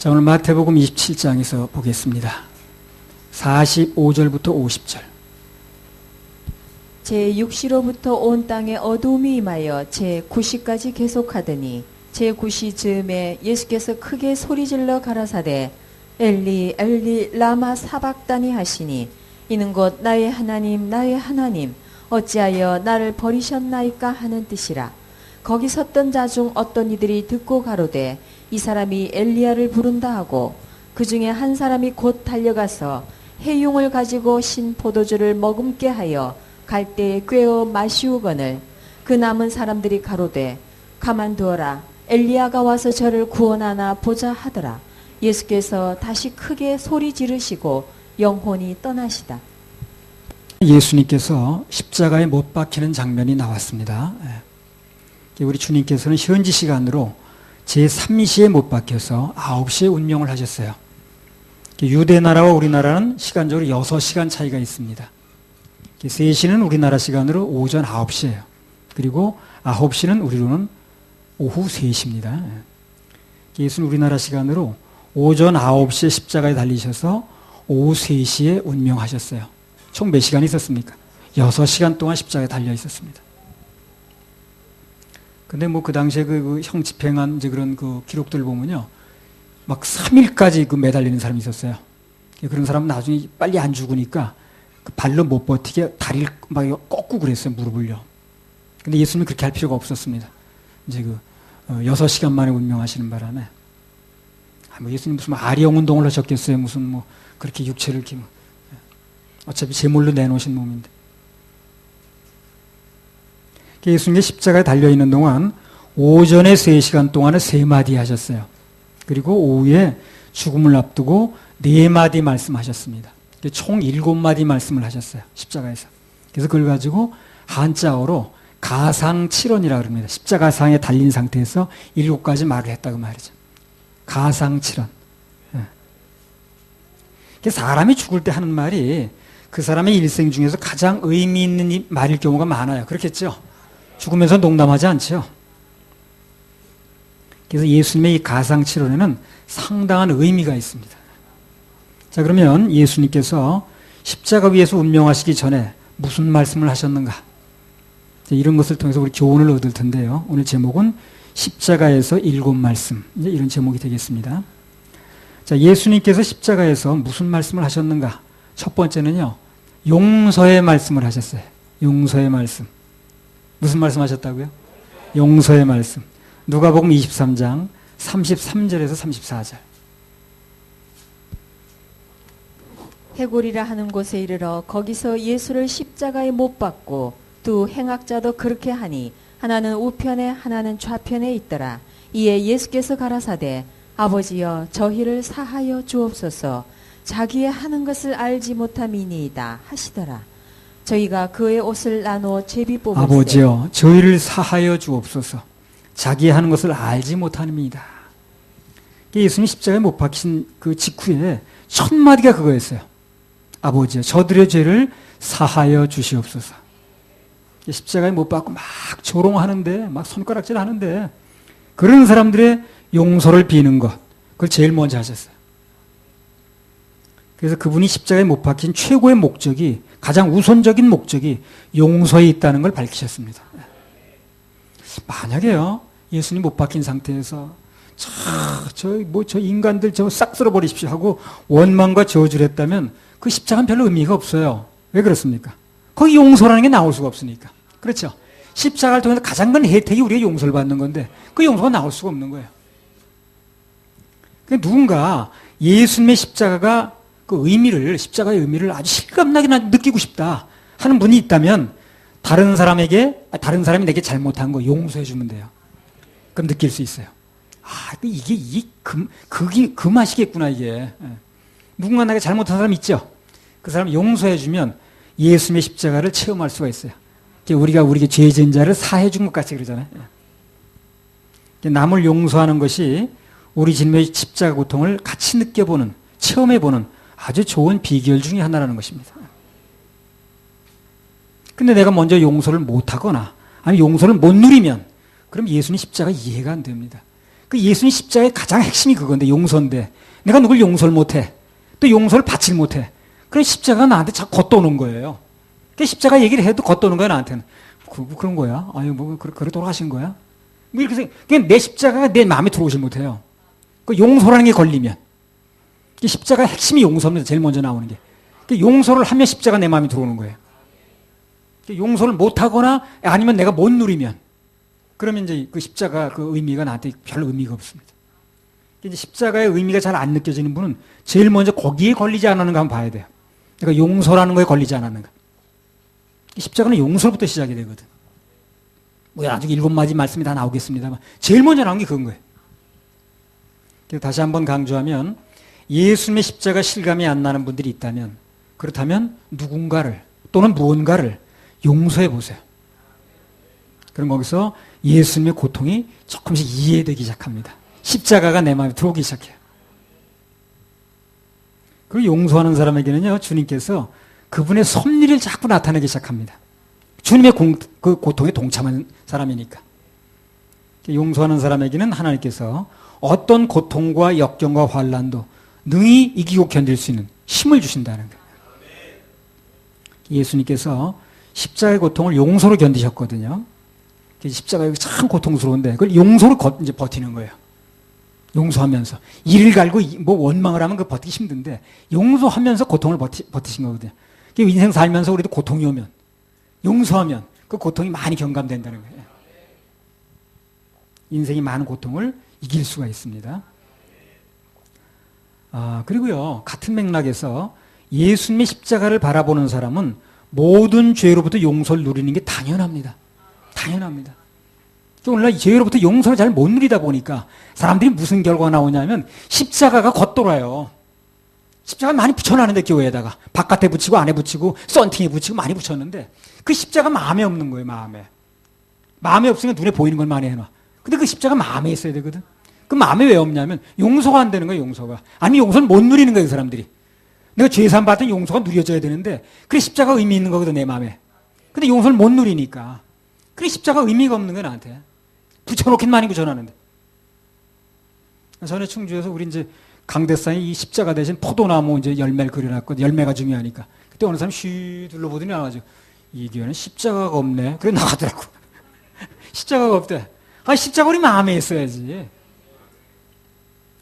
자, 오늘 마태복음 27장에서 보겠습니다. 45절부터 50절. 제6시로부터 온 땅에 어두움이 임하여 제9시까지 계속하더니 제9시 즈음에 예수께서 크게 소리질러 가라사대 엘리 엘리 라마 사박다니 하시니 이는 곧 나의 하나님 나의 하나님 어찌하여 나를 버리셨나이까 하는 뜻이라. 거기 섰던 자 중 어떤 이들이 듣고 가로되 이 사람이 엘리야를 부른다 하고 그 중에 한 사람이 곧 달려가서 해용을 가지고 신 포도주를 머금게 하여 갈대에 꿰어 마시우거늘 그 남은 사람들이 가로되 가만두어라 엘리야가 와서 저를 구원하나 보자 하더라. 예수께서 다시 크게 소리 지르시고 영혼이 떠나시다. 예수님께서 십자가에 못 박히는 장면이 나왔습니다. 우리 주님께서는 현지 시간으로 제3시에 못 박혀서 9시에 운명을 하셨어요. 유대 나라와 우리나라는 시간적으로 6시간 차이가 있습니다. 3시는 우리나라 시간으로 오전 9시예요. 그리고 9시는 우리로는 오후 3시입니다. 예수는 우리나라 시간으로 오전 9시에 십자가에 달리셔서 오후 3시에 운명하셨어요. 총 몇 시간 있었습니까? 6시간 동안 십자가에 달려 있었습니다. 근데 뭐 그 당시에 그 형 집행한 이제 그런 그 기록들을 보면요. 막 3일까지 그 매달리는 사람이 있었어요. 그런 사람은 나중에 빨리 안 죽으니까 그 발로 못 버티게 다리를 막 꺾고 그랬어요. 무릎을요. 근데 예수님은 그렇게 할 필요가 없었습니다. 이제 그 6시간 만에 운명하시는 바람에 뭐 예수님 무슨 아리형 운동을 하셨겠어요. 무슨 뭐 그렇게 육체를 이렇게 어차피 제물로 내놓으신 몸인데. 예수님이 십자가에 달려있는 동안 오전에 3시간 동안에 3마디 하셨어요. 그리고 오후에 죽음을 앞두고 4마디 말씀하셨습니다. 총 7마디 말씀을 하셨어요. 십자가에서. 그래서 그걸 가지고 한자어로 가상칠언이라고 합니다. 십자가상에 달린 상태에서 7가지 말을 했다고 말이죠. 가상칠언. 사람이 죽을 때 하는 말이 그 사람의 일생 중에서 가장 의미 있는 말일 경우가 많아요. 그렇겠죠? 죽으면서 농담하지 않죠. 그래서 예수님의 이 가상칠언에는 상당한 의미가 있습니다. 자, 그러면 예수님께서 십자가 위에서 운명하시기 전에 무슨 말씀을 하셨는가? 이런 것을 통해서 우리 교훈을 얻을 텐데요. 오늘 제목은 십자가에서 7말씀. 이제 이런 제목이 되겠습니다. 자, 예수님께서 십자가에서 무슨 말씀을 하셨는가? 첫 번째는요, 용서의 말씀을 하셨어요. 용서의 말씀. 무슨 말씀 하셨다고요? 용서의 말씀. 누가복음 23장 33절에서 34절. 해골이라 하는 곳에 이르러 거기서 예수를 십자가에 못 박고 두 행악자도 그렇게 하니 하나는 우편에 하나는 좌편에 있더라. 이에 예수께서 가라사대 아버지여 저희를 사하여 주옵소서 자기의 하는 것을 알지 못함이니이다 하시더라. 저희가 그의 옷을 나누어 제비 뽑으세 아버지여 저희를 사하여 주옵소서 자기의 하는 것을 알지 못함이니이다. 예수님 십자가에 못 박힌 그 직후에 첫 마디가 그거였어요. 아버지여 저들의 죄를 사하여 주시옵소서. 십자가에 못 박고 막 조롱하는데 막 손가락질 하는데 그런 사람들의 용서를 비는 것 그걸 제일 먼저 하셨어요. 그래서 그분이 십자가에 못 박힌 최고의 목적이 가장 우선적인 목적이 용서에 있다는 걸 밝히셨습니다. 만약에요 예수님 못 박힌 상태에서 저 인간들 저 싹 쓸어버리십시오 하고 원망과 저주를 했다면 그 십자가는 별로 의미가 없어요. 왜 그렇습니까? 거기 용서라는 게 나올 수가 없으니까. 그렇죠? 십자가를 통해서 가장 큰 혜택이 우리가 용서를 받는 건데 그 용서가 나올 수가 없는 거예요. 누군가 예수님의 십자가가 십자가의 의미를 아주 실감나게 느끼고 싶다 하는 분이 있다면 다른 사람이 내게 잘못한 거 용서해 주면 돼요. 그럼 느낄 수 있어요. 이게 그 맛이겠구나, 이게. 누군가 나에게 잘못한 사람 있죠? 그 사람 용서해 주면 예수님의 십자가를 체험할 수가 있어요. 우리가 죄진 자를 사해 준 것 같이 그러잖아요. 남을 용서하는 것이 우리 주님의 십자가 고통을 같이 느껴보는, 체험해보는 아주 좋은 비결 중에 하나라는 것입니다. 근데 내가 먼저 용서를 못하거나 아니 용서를 못 누리면 그럼 예수님 십자가 이해가 안 됩니다. 그 예수님 십자가의 가장 핵심이 그건데, 용서인데, 내가 누굴 용서를 못해. 또 용서를 받질 못해. 그럼 십자가가 나한테 자꾸 겉도는 거예요. 그 십자가 얘기를 해도 겉도는 거야, 나한테는. 그런 거야? 아유, 그래 돌아가신 거야? 뭐 이렇게 생각, 그냥 내 십자가가 내 마음에 들어오질 못해요. 그 용서라는 게 걸리면. 그 십자가의 핵심이 용서입니다. 제일 먼저 나오는 게. 그 용서를 하면 십자가 내 마음에 들어오는 거예요. 그 용서를 못하거나 아니면 내가 못 누리면, 그러면 이제 그 십자가 그 의미가 나한테 별 의미가 없습니다. 이제 십자가의 의미가 잘 안 느껴지는 분은 제일 먼저 거기에 걸리지 않았는가 한번 봐야 돼요. 그러니까 용서라는 거에 걸리지 않았는가. 십자가는 용서부터 시작이 되거든. 뭐 나중에 7마디 말씀이 다 나오겠습니다만 제일 먼저 나온 게 그건 거예요. 그래서 다시 한번 강조하면 예수님의 십자가 실감이 안 나는 분들이 있다면, 그렇다면 누군가를 또는 무언가를 용서해 보세요. 그럼 거기서 예수님의 고통이 조금씩 이해되기 시작합니다. 십자가가 내 마음에 들어오기 시작해요. 그리고 용서하는 사람에게는요, 주님께서 그분의 섭리를 자꾸 나타내기 시작합니다. 주님의 그 고통에 동참한 사람이니까. 용서하는 사람에게는 하나님께서 어떤 고통과 역경과 환난도 능히 이기고 견딜 수 있는 힘을 주신다는 거예요. 예수님께서 십자가의 고통을 용서로 견디셨거든요. 십자가가 참 고통스러운데 그걸 용서로 이제 버티는 거예요. 용서하면서 이를 갈고 뭐 원망을 하면 그 버티기 힘든데 용서하면서 고통을 버티신 거거든요. 인생 살면서 우리도 고통이 오면 용서하면 그 고통이 많이 경감된다는 거예요. 인생이 많은 고통을 이길 수가 있습니다. 그리고요, 같은 맥락에서 예수님의 십자가를 바라보는 사람은 모든 죄로부터 용서를 누리는 게 당연합니다. 당연합니다. 오늘날 죄로부터 용서를 잘 못 누리다 보니까 사람들이 무슨 결과가 나오냐면 십자가가 겉돌아요. 십자가 많이 붙여놨는데 교회에다가 바깥에 붙이고 안에 붙이고 썬팅에 붙이고 많이 붙였는데 그 십자가 마음에 없는 거예요. 마음에 없으니까 눈에 보이는 걸 많이 해놔. 근데 그 십자가 마음에 있어야 되거든. 그 마음에 왜 없냐면 용서가 안 되는 거예요. 용서가. 아니면 용서를 못 누리는 거예요. 그 사람들이. 내가 죄산 받은 용서가 누려져야 되는데 그래 십자가 의미 있는 거거든 내 마음에. 근데 용서를 못 누리니까 그래 십자가 의미가 없는 거야 나한테. 붙여놓긴 많이 붙여놨는데. 전에 충주에서 우리 이제 강대상에 이 십자가 대신 포도나무 이제 열매를 그려놨거든. 열매가 중요하니까. 그때 어느 사람이 쉬 둘러보더니 나와가지고 이 교회는 십자가가 없네. 그래 나가더라고. 십자가가 없대. 십자가 우리 마음에 있어야지.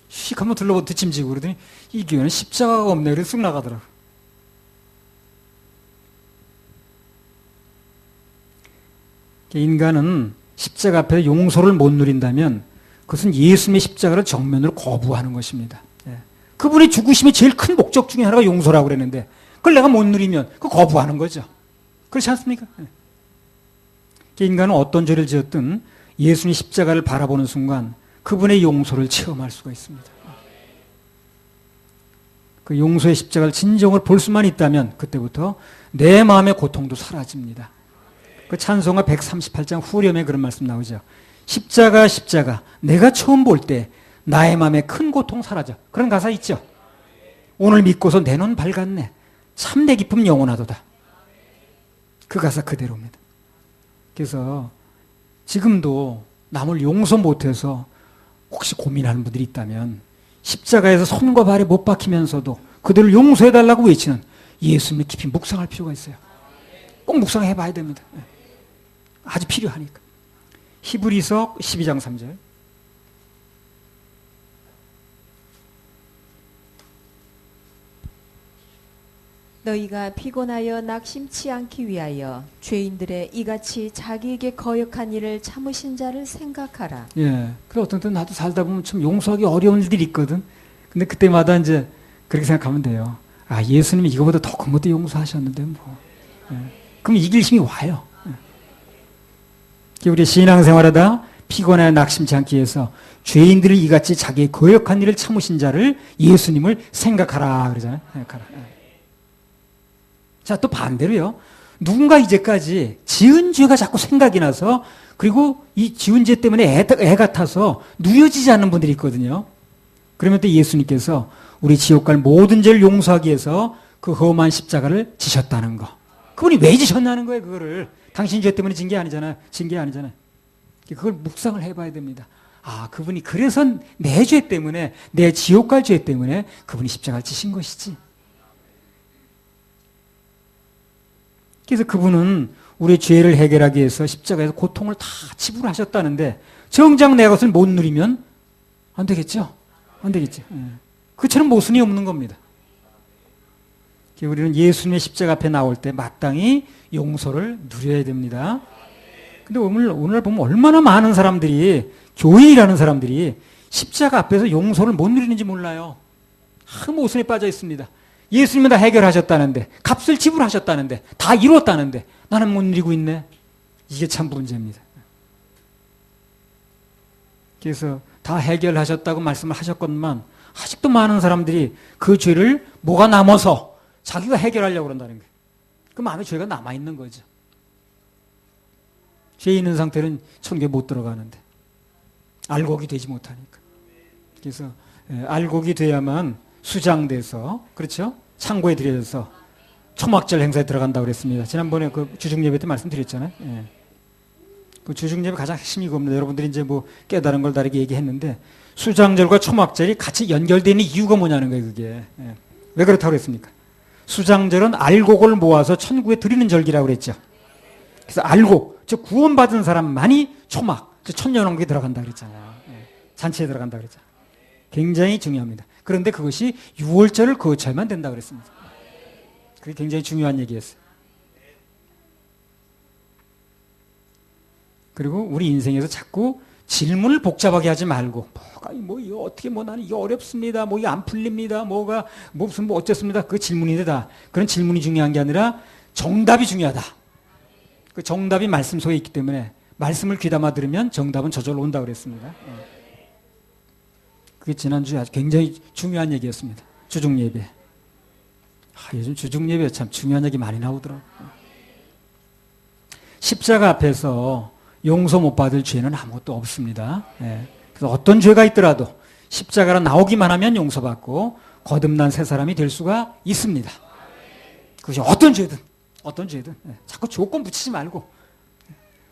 휙 한번 둘러보고 뒷짐지고 그러더니 이 교회는 십자가가 없네. 그래서 쑥 나가더라고. 인간은 십자가 앞에서 용서를 못 누린다면 그것은 예수님의 십자가를 정면으로 거부하는 것입니다. 그분의 죽으심의 제일 큰 목적 중에 하나가 용서라고 그랬는데 그걸 내가 못 누리면 그거 거부하는 거죠. 그렇지 않습니까? 인간은 어떤 죄를 지었든 예수님의 십자가를 바라보는 순간 그분의 용서를 체험할 수가 있습니다. 그 용서의 십자가를 진정을 볼 수만 있다면 그때부터 내 마음의 고통도 사라집니다. 그 찬송가 138장 후렴에 그런 말씀 나오죠. 십자가 십자가 내가 처음 볼 때 나의 마음에 큰 고통 사라져. 그런 가사 있죠. 오늘 믿고서 내 눈 밝았네. 참 내 기쁨 영원하도다. 그 가사 그대로입니다. 그래서 지금도 남을 용서 못해서 혹시 고민하는 분들이 있다면 십자가에서 손과 발에 못 박히면서도 그들을 용서해달라고 외치는 예수님을 깊이 묵상할 필요가 있어요. 꼭 묵상해봐야 됩니다. 아주 필요하니까. 히브리서 12장 3절. 너희가 피곤하여 낙심치 않기 위하여 죄인들의 이같이 자기에게 거역한 일을 참으신 자를 생각하라. 예. 그래 어떤 때는 나도 살다 보면 참 용서하기 어려운 일들이 있거든. 근데 그때마다 이제 그렇게 생각하면 돼요. 예수님이 이거보다 더 큰 것도 용서하셨는데 뭐. 예. 그럼 이길 힘이 와요. 예. 우리 신앙생활하다 피곤하여 낙심치 않기 위해서 죄인들을 이같이 자기의 거역한 일을 참으신 자를 예수님을 생각하라 그러잖아요. 생각하라. 예. 자, 또 반대로요. 누군가 이제까지 지은 죄가 자꾸 생각이 나서 그리고 이 지은 죄 때문에 애가 타서 누려지지 않는 분들이 있거든요. 그러면 또 예수님께서 우리 지옥 갈 모든 죄를 용서하기 위해서 그 험한 십자가를 지셨다는 거. 그분이 왜 지셨냐는 거예요, 그거를. 당신 죄 때문에 진 게 아니잖아요. 그걸 묵상을 해봐야 됩니다. 아, 그분이 그래서 내 죄 때문에, 내 지옥 갈 죄 때문에 그분이 십자가를 지신 것이지. 그래서 그분은 우리의 죄를 해결하기 위해서 십자가에서 고통을 다 지불하셨다는데 정작 내 것을 못 누리면 안 되겠죠? 안 되겠죠. 그처럼 모순이 없는 겁니다. 우리는 예수님의 십자가 앞에 나올 때 마땅히 용서를 누려야 됩니다. 근데 오늘 보면 얼마나 많은 사람들이, 교인이라는 사람들이 십자가 앞에서 용서를 못 누리는지 몰라요. 모순에 빠져 있습니다. 예수님은 다 해결하셨다는데, 값을 지불하셨다는데, 다 이뤘다는데 나는 못 누리고 있네. 이게 참 문제입니다. 그래서 다 해결하셨다고 말씀을 하셨건만 아직도 많은 사람들이 그 죄를 뭐가 남아서 자기가 해결하려고 그런다는 거예요. 그 마음에 죄가 남아있는 거죠. 죄 있는 상태는 천국에 못 들어가는데 알곡이 되지 못하니까. 그래서 알곡이 돼야만 수장돼서, 그렇죠? 창고에 들여져서 초막절 행사에 들어간다고 그랬습니다. 지난번에 그 주중예배 때 말씀드렸잖아요. 예. 그 주중예배 가장 핵심이 그겁니다. 여러분들이 이제 뭐 깨달은 걸 다르게 얘기했는데 수장절과 초막절이 같이 연결되는 이유가 뭐냐는 거예요, 그게. 예. 왜 그렇다고 그랬습니까? 수장절은 알곡을 모아서 천국에 드리는 절기라고 그랬죠. 그래서 알곡, 즉 구원받은 사람만이 초막, 즉 천년왕국에 들어간다 그랬잖아요. 예. 잔치에 들어간다 그랬잖아요. 굉장히 중요합니다. 그런데 그것이 6월절을 거쳐야만 된다 그랬습니다. 그게 굉장히 중요한 얘기였어요. 그리고 우리 인생에서 자꾸 질문을 복잡하게 하지 말고, 이거 어떻게, 나는 이게 어렵습니다. 이게 안 풀립니다. 무슨 어쨌습니다. 그 질문인데 다. 그런 질문이 중요한 게 아니라 정답이 중요하다. 그 정답이 말씀 속에 있기 때문에 말씀을 귀담아 들으면 정답은 저절로 온다고 그랬습니다. 그게 지난주에 아주 굉장히 중요한 얘기였습니다. 주중예배. 요즘 주중예배에 참 중요한 얘기 많이 나오더라고요. 십자가 앞에서 용서 못 받을 죄는 아무것도 없습니다. 그래서 어떤 죄가 있더라도 십자가로 나오기만 하면 용서받고 거듭난 새 사람이 될 수가 있습니다. 그것이 어떤 죄든 자꾸 조건 붙이지 말고,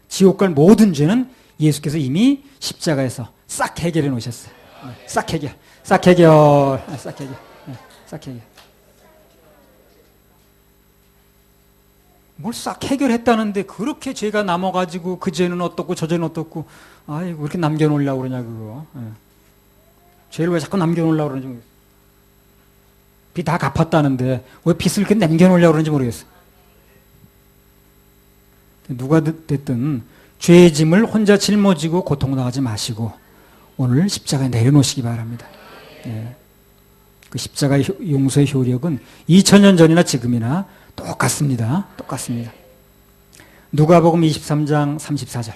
지옥 갈 모든 죄는 예수께서 이미 십자가에서 싹 해결해 놓으셨어요. 싹 해결. 뭘 싹 해결했다는데 그렇게 죄가 남아가지고 그 죄는 어떻고 저 죄는 어떻고, 왜 이렇게 남겨놓으려고 그러냐 그거. 죄를 왜 자꾸 남겨놓으려고 그러는지 모르겠어요. 빚 다 갚았다는데 왜 빚을 이렇게 남겨놓으려고 그러는지 모르겠어요. 누가 됐든 죄의 짐을 혼자 짊어지고 고통당하지 마시고 오늘 십자가에 내려놓으시기 바랍니다. 그 십자가의 용서의 효력은 2000년 전이나 지금이나 똑같습니다. 누가복음 23장 34절.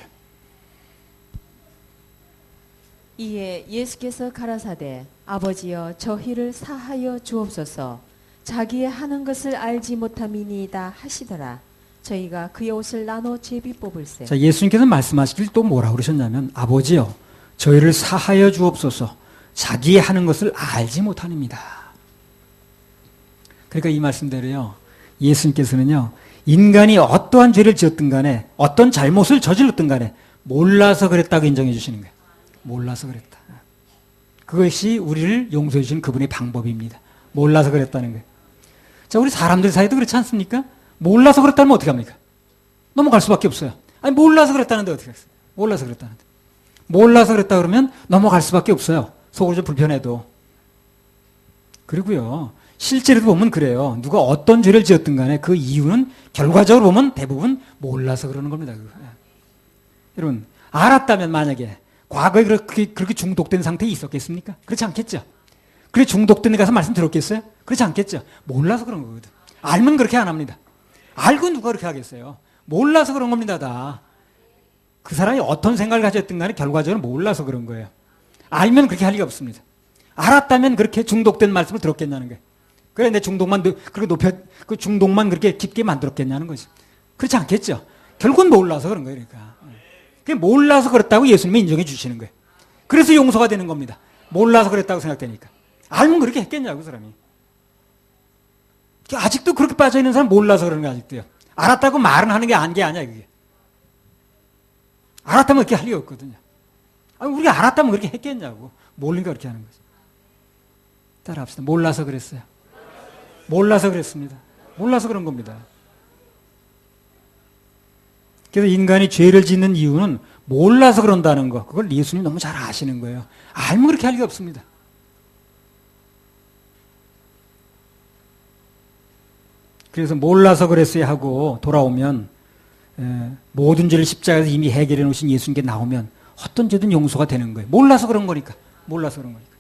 이에 예수께서 가라사대 아버지여 저희를 사하여 주옵소서. 자기의 하는 것을 알지 못함이니이다 하시더라. 저희가 그의 옷을 나눠 제비 뽑을세. 자, 예수님께서 말씀하시길 또 뭐라고 그러셨냐면 아버지여 저희를 사하여 주옵소서. 자기의 하는 것을 알지 못함입니다. 그러니까 이 말씀대로요, 예수님께서는요, 인간이 어떠한 죄를 지었든 간에 어떤 잘못을 저질렀든 간에 몰라서 그랬다고 인정해 주시는 거예요. 몰라서 그랬다. 그것이 우리를 용서해 주신 그분의 방법입니다. 몰라서 그랬다는 거예요. 자, 우리 사람들 사이도 그렇지 않습니까? 몰라서 그랬다면 어떻게 합니까? 넘어갈 수밖에 없어요. 몰라서 그랬다는데 어떻게 하겠어요? 몰라서 그랬다 그러면 넘어갈 수밖에 없어요. 속으로 좀 불편해도. 그리고요, 실제로도 보면 그래요. 누가 어떤 죄를 지었든 간에 그 이유는 결과적으로 보면 대부분 몰라서 그러는 겁니다. 여러분, 알았다면 만약에 과거에 그렇게 중독된 상태에 있었겠습니까? 그렇지 않겠죠? 그래 중독된 데 가서 말씀 들었겠어요? 그렇지 않겠죠? 몰라서 그런 거거든. 알면 그렇게 안 합니다. 알고 누가 그렇게 하겠어요? 몰라서 그런 겁니다, 다. 그 사람이 어떤 생각을 가졌든 간에 결과적으로 몰라서 그런 거예요. 알면 그렇게 할 리가 없습니다. 알았다면 그렇게 중독된 말씀을 들었겠냐는 거예요. 그래, 내 중독만 그렇게 그 중독만 그렇게 깊게 만들었겠냐는 거죠. 그렇지 않겠죠? 결국은 몰라서 그런 거예요, 그러니까. 그게 몰라서 그랬다고 예수님이 인정해 주시는 거예요. 그래서 용서가 되는 겁니다. 몰라서 그랬다고 생각되니까. 알면 그렇게 했겠냐고, 그 사람이. 아직도 그렇게 빠져있는 사람 몰라서 그러는 거예요, 아직도요. 알았다고 말은 하는 게 아니야, 그게. 알았다면 그렇게 할 리가 없거든요. 아니, 우리가 알았다면 그렇게 했겠냐고. 모르니까 그렇게 하는 거죠. 따라합시다. 몰라서 그랬어요. 몰라서 그랬습니다. 몰라서 그런 겁니다. 그래서 인간이 죄를 짓는 이유는 몰라서 그런다는 거. 그걸 예수님 너무 잘 아시는 거예요. 알면 그렇게 할 리가 없습니다. 그래서 몰라서 그랬어야 하고 돌아오면 모든 죄를 십자가에서 이미 해결해 놓으신 예수님께 나오면 어떤 죄든 용서가 되는 거예요. 몰라서 그런 거니까. 몰라서 그런 거니까.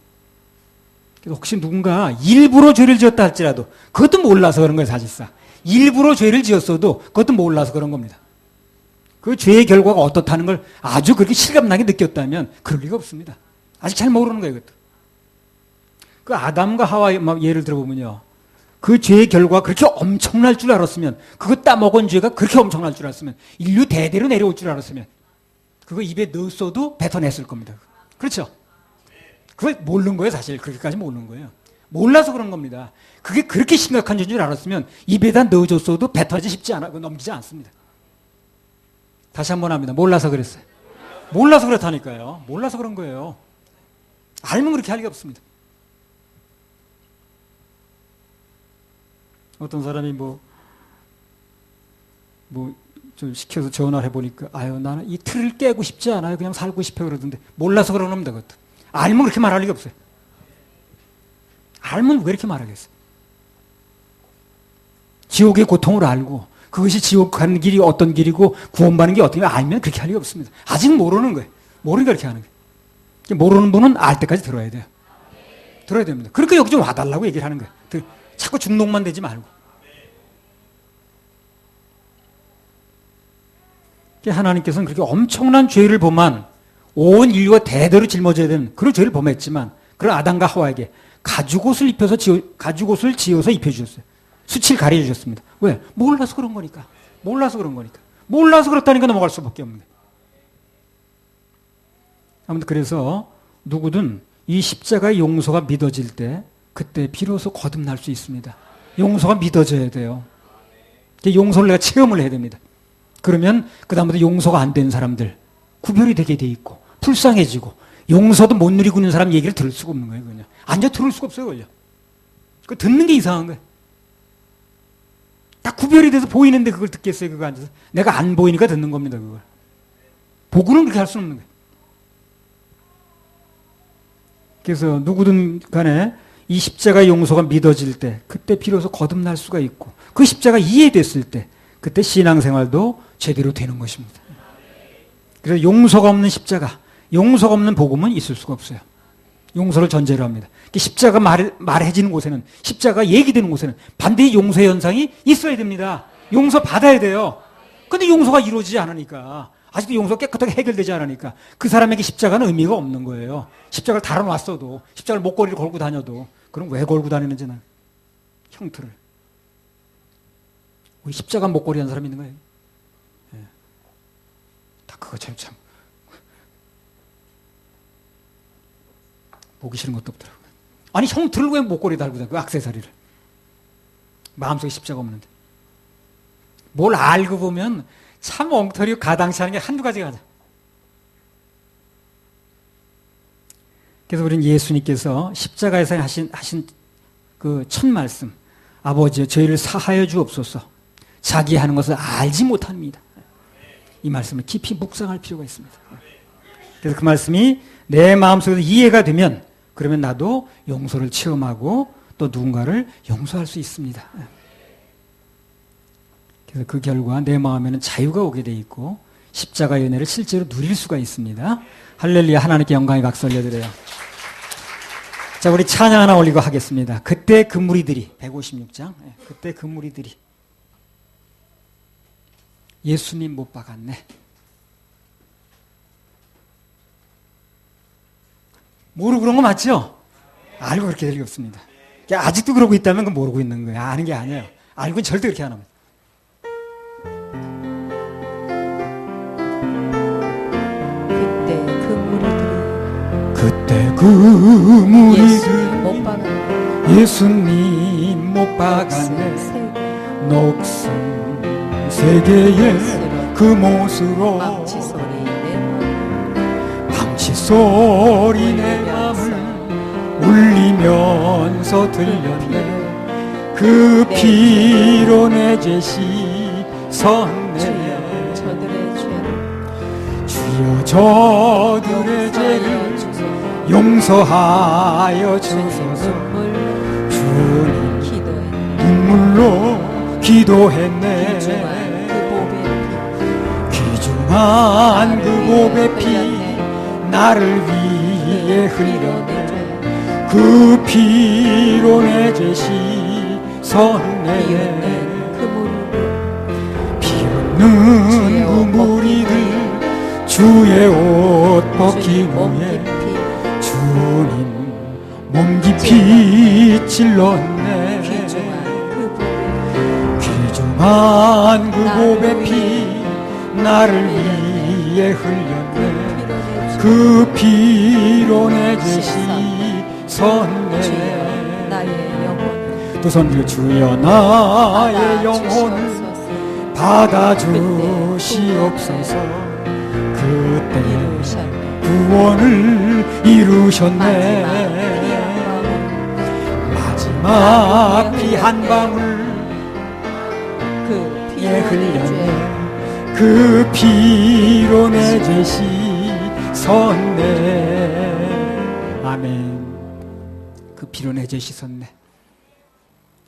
그래서 혹시 누군가 일부러 죄를 지었다 할지라도 그것도 몰라서 그런 거예요, 사실상. 일부러 죄를 지었어도 그것도 몰라서 그런 겁니다. 그 죄의 결과가 어떻다는 걸 아주 그렇게 실감나게 느꼈다면 그럴 리가 없습니다. 아직 잘 모르는 거예요, 그것도. 그 아담과 하와 예를 들어보면요. 그 죄의 결과가 그렇게 엄청날 줄 알았으면, 그거 따먹은 죄가 그렇게 엄청날 줄 알았으면, 인류 대대로 내려올 줄 알았으면, 그거 입에 넣었어도 뱉어냈을 겁니다. 그렇죠? 그걸 모르는 거예요, 사실. 그렇게까지 모르는 거예요. 몰라서 그런 겁니다. 그게 그렇게 심각한 죄인 줄 알았으면, 입에다 넣어줬어도 뱉어지 싶지 않아, 넘기지 않습니다. 다시 한번 합니다. 몰라서 그랬어요. 몰라서 그렇다니까요. 몰라서 그런 거예요. 알면 그렇게 할 리가 없습니다. 어떤 사람이 좀 시켜서 전화를 해보니까, 아유, 나는 이 틀을 깨고 싶지 않아요. 그냥 살고 싶어 그러던데. 몰라서 그러는 겁니다, 그것도. 알면 그렇게 말할 리가 없어요. 알면 왜 이렇게 말하겠어요? 지옥의 고통을 알고, 그것이 지옥 가는 길이 어떤 길이고, 구원받는 게 어떤 길이 알면 그렇게 할 리가 없습니다. 아직 모르는 거예요. 모르니까 그렇게 하는 거예요. 모르는 분은 알 때까지 들어야 돼요. 들어야 됩니다. 그러니까 여기 좀 와달라고 얘기를 하는 거예요. 자꾸 중독만 되지 말고. 하나님께서는 그렇게 엄청난 죄를 범한 온 인류가 대대로 짊어져야 되는 그런 죄를 범했지만, 그런 아담과 하와에게 가죽옷을 지어서 입혀주셨어요. 수치를 가려주셨습니다. 왜? 몰라서 그런 거니까. 몰라서 그런 거니까. 몰라서 그렇다니까 넘어갈 수밖에 없는 거예요. 아무튼 그래서 누구든 이 십자가의 용서가 믿어질 때 그때 비로소 거듭날 수 있습니다. 용서가 믿어져야 돼요. 용서를 내가 체험을 해야 됩니다. 그러면 그 다음부터 용서가 안 된 사람들 구별이 되게 돼 있고 불쌍해지고, 용서도 못 누리고 있는 사람 얘기를 들을 수가 없는 거예요. 그냥 앉아 들을 수가 없어요. 그냥 그 듣는 게 이상한 거예요. 딱 구별이 돼서 보이는데 그걸 듣겠어요? 그거 앉아서. 내가 안 보이니까 듣는 겁니다. 그걸 보고는 그렇게 할 수는 없는 거예요. 그래서 누구든 간에 이 십자가의 용서가 믿어질 때 그때 비로소 거듭날 수가 있고, 그 십자가 이해됐을 때 그때 신앙생활도 제대로 되는 것입니다. 그래서 용서가 없는 십자가, 용서가 없는 복음은 있을 수가 없어요. 용서를 전제로 합니다. 십자가 말해지는 곳에는, 십자가 얘기되는 곳에는 반드시 용서의 현상이 있어야 됩니다. 용서 받아야 돼요. 근데 용서가 이루어지지 않으니까, 아직도 용서가 깨끗하게 해결되지 않으니까 그 사람에게 십자가는 의미가 없는 거예요. 십자가를 달아놨어도, 십자가를 목걸이를 걸고 다녀도, 그럼 왜 걸고 다니는지는 형틀을. 우리 십자가 목걸이 한 사람 있는 거예요. 예. 다 그거 참 보기 싫은 것도 없더라고요. 아니, 형틀을 왜 목걸이 달고 다녀? 그 액세서리를. 마음속에 십자가 없는데. 뭘 알고 보면 참 엉터리고 가당치 않은 게 한두 가지가 아니야. 그래서 우리는 예수님께서 십자가에서 하신 그 첫 말씀, 아버지여 저희를 사하여 주옵소서, 자기 하는 것을 알지 못합니다. 이 말씀을 깊이 묵상할 필요가 있습니다. 그래서 그 말씀이 내 마음속에서 이해가 되면, 그러면 나도 용서를 체험하고 또 누군가를 용서할 수 있습니다. 그래서 그 결과 내 마음에는 자유가 오게 돼 있고 십자가의 은혜를 실제로 누릴 수가 있습니다. 할렐루야. 하나님께 영광의 박수 올려드려요. 자, 우리 찬양 하나 올리고 하겠습니다. 그때 그 무리들이, 156장, 그때 그 무리들이 예수님 못 박았네. 모르고 그런 거 맞죠? 알고 그렇게 될 리 없습니다. 아직도 그러고 있다면 그건 모르고 있는 거예요. 아는 게 아니에요. 알고는 절대 그렇게 안 합니다. 그때 그 무리들이 예수님 못 박았네. 녹슨 세계의 그 못으로 망치 목소리 내 맘을 울리면서 들렸네. 그 피로 내 죄 씻었네. 저들의 죄를 주여 저들의 죄를 용서하여 주소서. 주님 눈물로 기도했네. 귀중한 그 보배 피 나를 위해 흘렸네. 그 피로 내 죄 씻었네. 피 없는 그 무리들 주의 옷 벗기 위해 주님 몸 깊이 찔렀네. 귀중한 그 보배 피 나를 위해 흘렸네. 그 피로 내 죄 씻었네. 두 손 들어 주여 나의 영혼을 받아주시옵소서. 그때 구원을 이루셨네. 마지막 피 한 방울 그 피에 흘렸네. 그 피로 내 죄 씻었네. 아멘. 그 피로 내 죄 씻었네.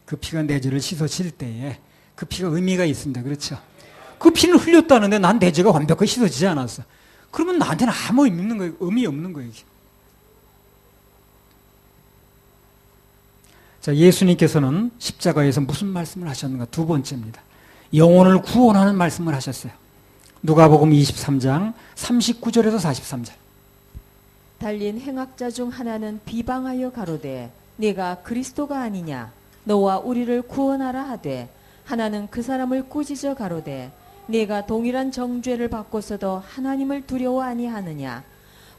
그 피가 내 죄를 씻어질 때에 그 피가 의미가 있습니다. 그렇죠? 그 피를 흘렸다는데 난 내 죄가 완벽하게 씻어지지 않았어. 그러면 나한테는 아무 의미 없는 거예요. 의미 없는 거예요. 자, 예수님께서는 십자가에서 무슨 말씀을 하셨는가? 두 번째입니다. 영혼을 구원하는 말씀을 하셨어요. 누가복음 23장 39절에서 43절. 달린 행악자 중 하나는 비방하여 가로되 네가 그리스도가 아니냐 너와 우리를 구원하라 하되 하나는 그 사람을 꾸짖어 가로되 네가 동일한 정죄를 받고서도 하나님을 두려워 아니하느냐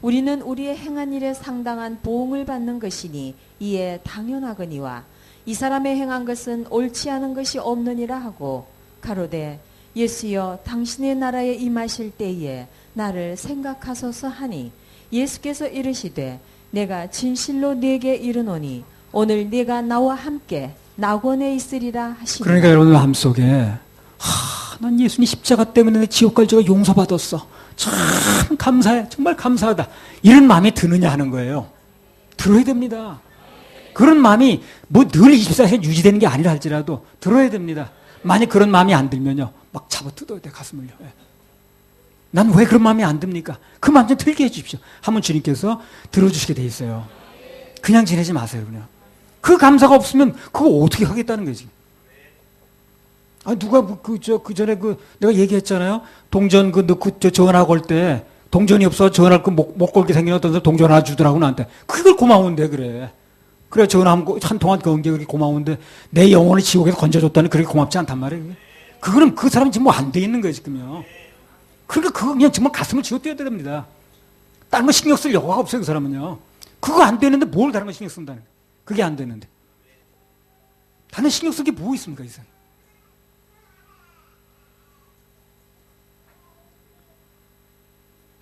우리는 우리의 행한 일에 상당한 보응을 받는 것이니 이에 당연하거니와 이 사람의 행한 것은 옳지 않은 것이 없느니라 하고 가로되 예수여 당신의 나라에 임하실 때에 나를 생각하소서 하니 예수께서 이르시되 내가 진실로 네게 이르노니 오늘 네가 나와 함께 낙원에 있으리라 하시니라. 그러니까 여러분 마음속에 난 예수님 십자가 때문에 내 지옥 갈 죄가 용서받았어. 참 감사해. 정말 감사하다. 이런 마음이 드느냐 하는 거예요. 들어야 됩니다. 그런 마음이 뭐 늘 24시간 유지되는 게 아니라 할지라도 들어야 됩니다. 만약 그런 마음이 안 들면요. 막 잡아 뜯어야 돼, 가슴을요. 난 왜 그런 마음이 안 듭니까? 그 마음 좀 들게 해 주십시오. 하면 주님께서 들어주시게 돼 있어요. 그냥 지내지 마세요, 그냥. 그 감사가 없으면 그거 어떻게 하겠다는 거지. 아, 누가 그 전에 내가 얘기했잖아요. 동전 넣고 전화 걸 때 동전이 없어 전화 못 걸게 생긴 어떤 사람 동전 하나 주더라고 나한테. 그걸 고마운데 그래. 그래 전화 한 통화 건 게 그렇게 고마운데 내 영혼을 지옥에서 건져줬다니 그렇게 고맙지 않단 말이에요. 그거는 그 사람 지금 뭐 안 돼 있는 거예요 지금요. 그러니까 그거 그냥 정말 가슴을 쥐어떼야 됩니다. 다른 거 신경 쓸 여과가 없어요 그 사람은요. 그거 안 되는데 뭘 다른 거 신경 쓴다는 거예요. 그게 안 되는데. 다른 신경 쓸 게 뭐 있습니까 이 사람.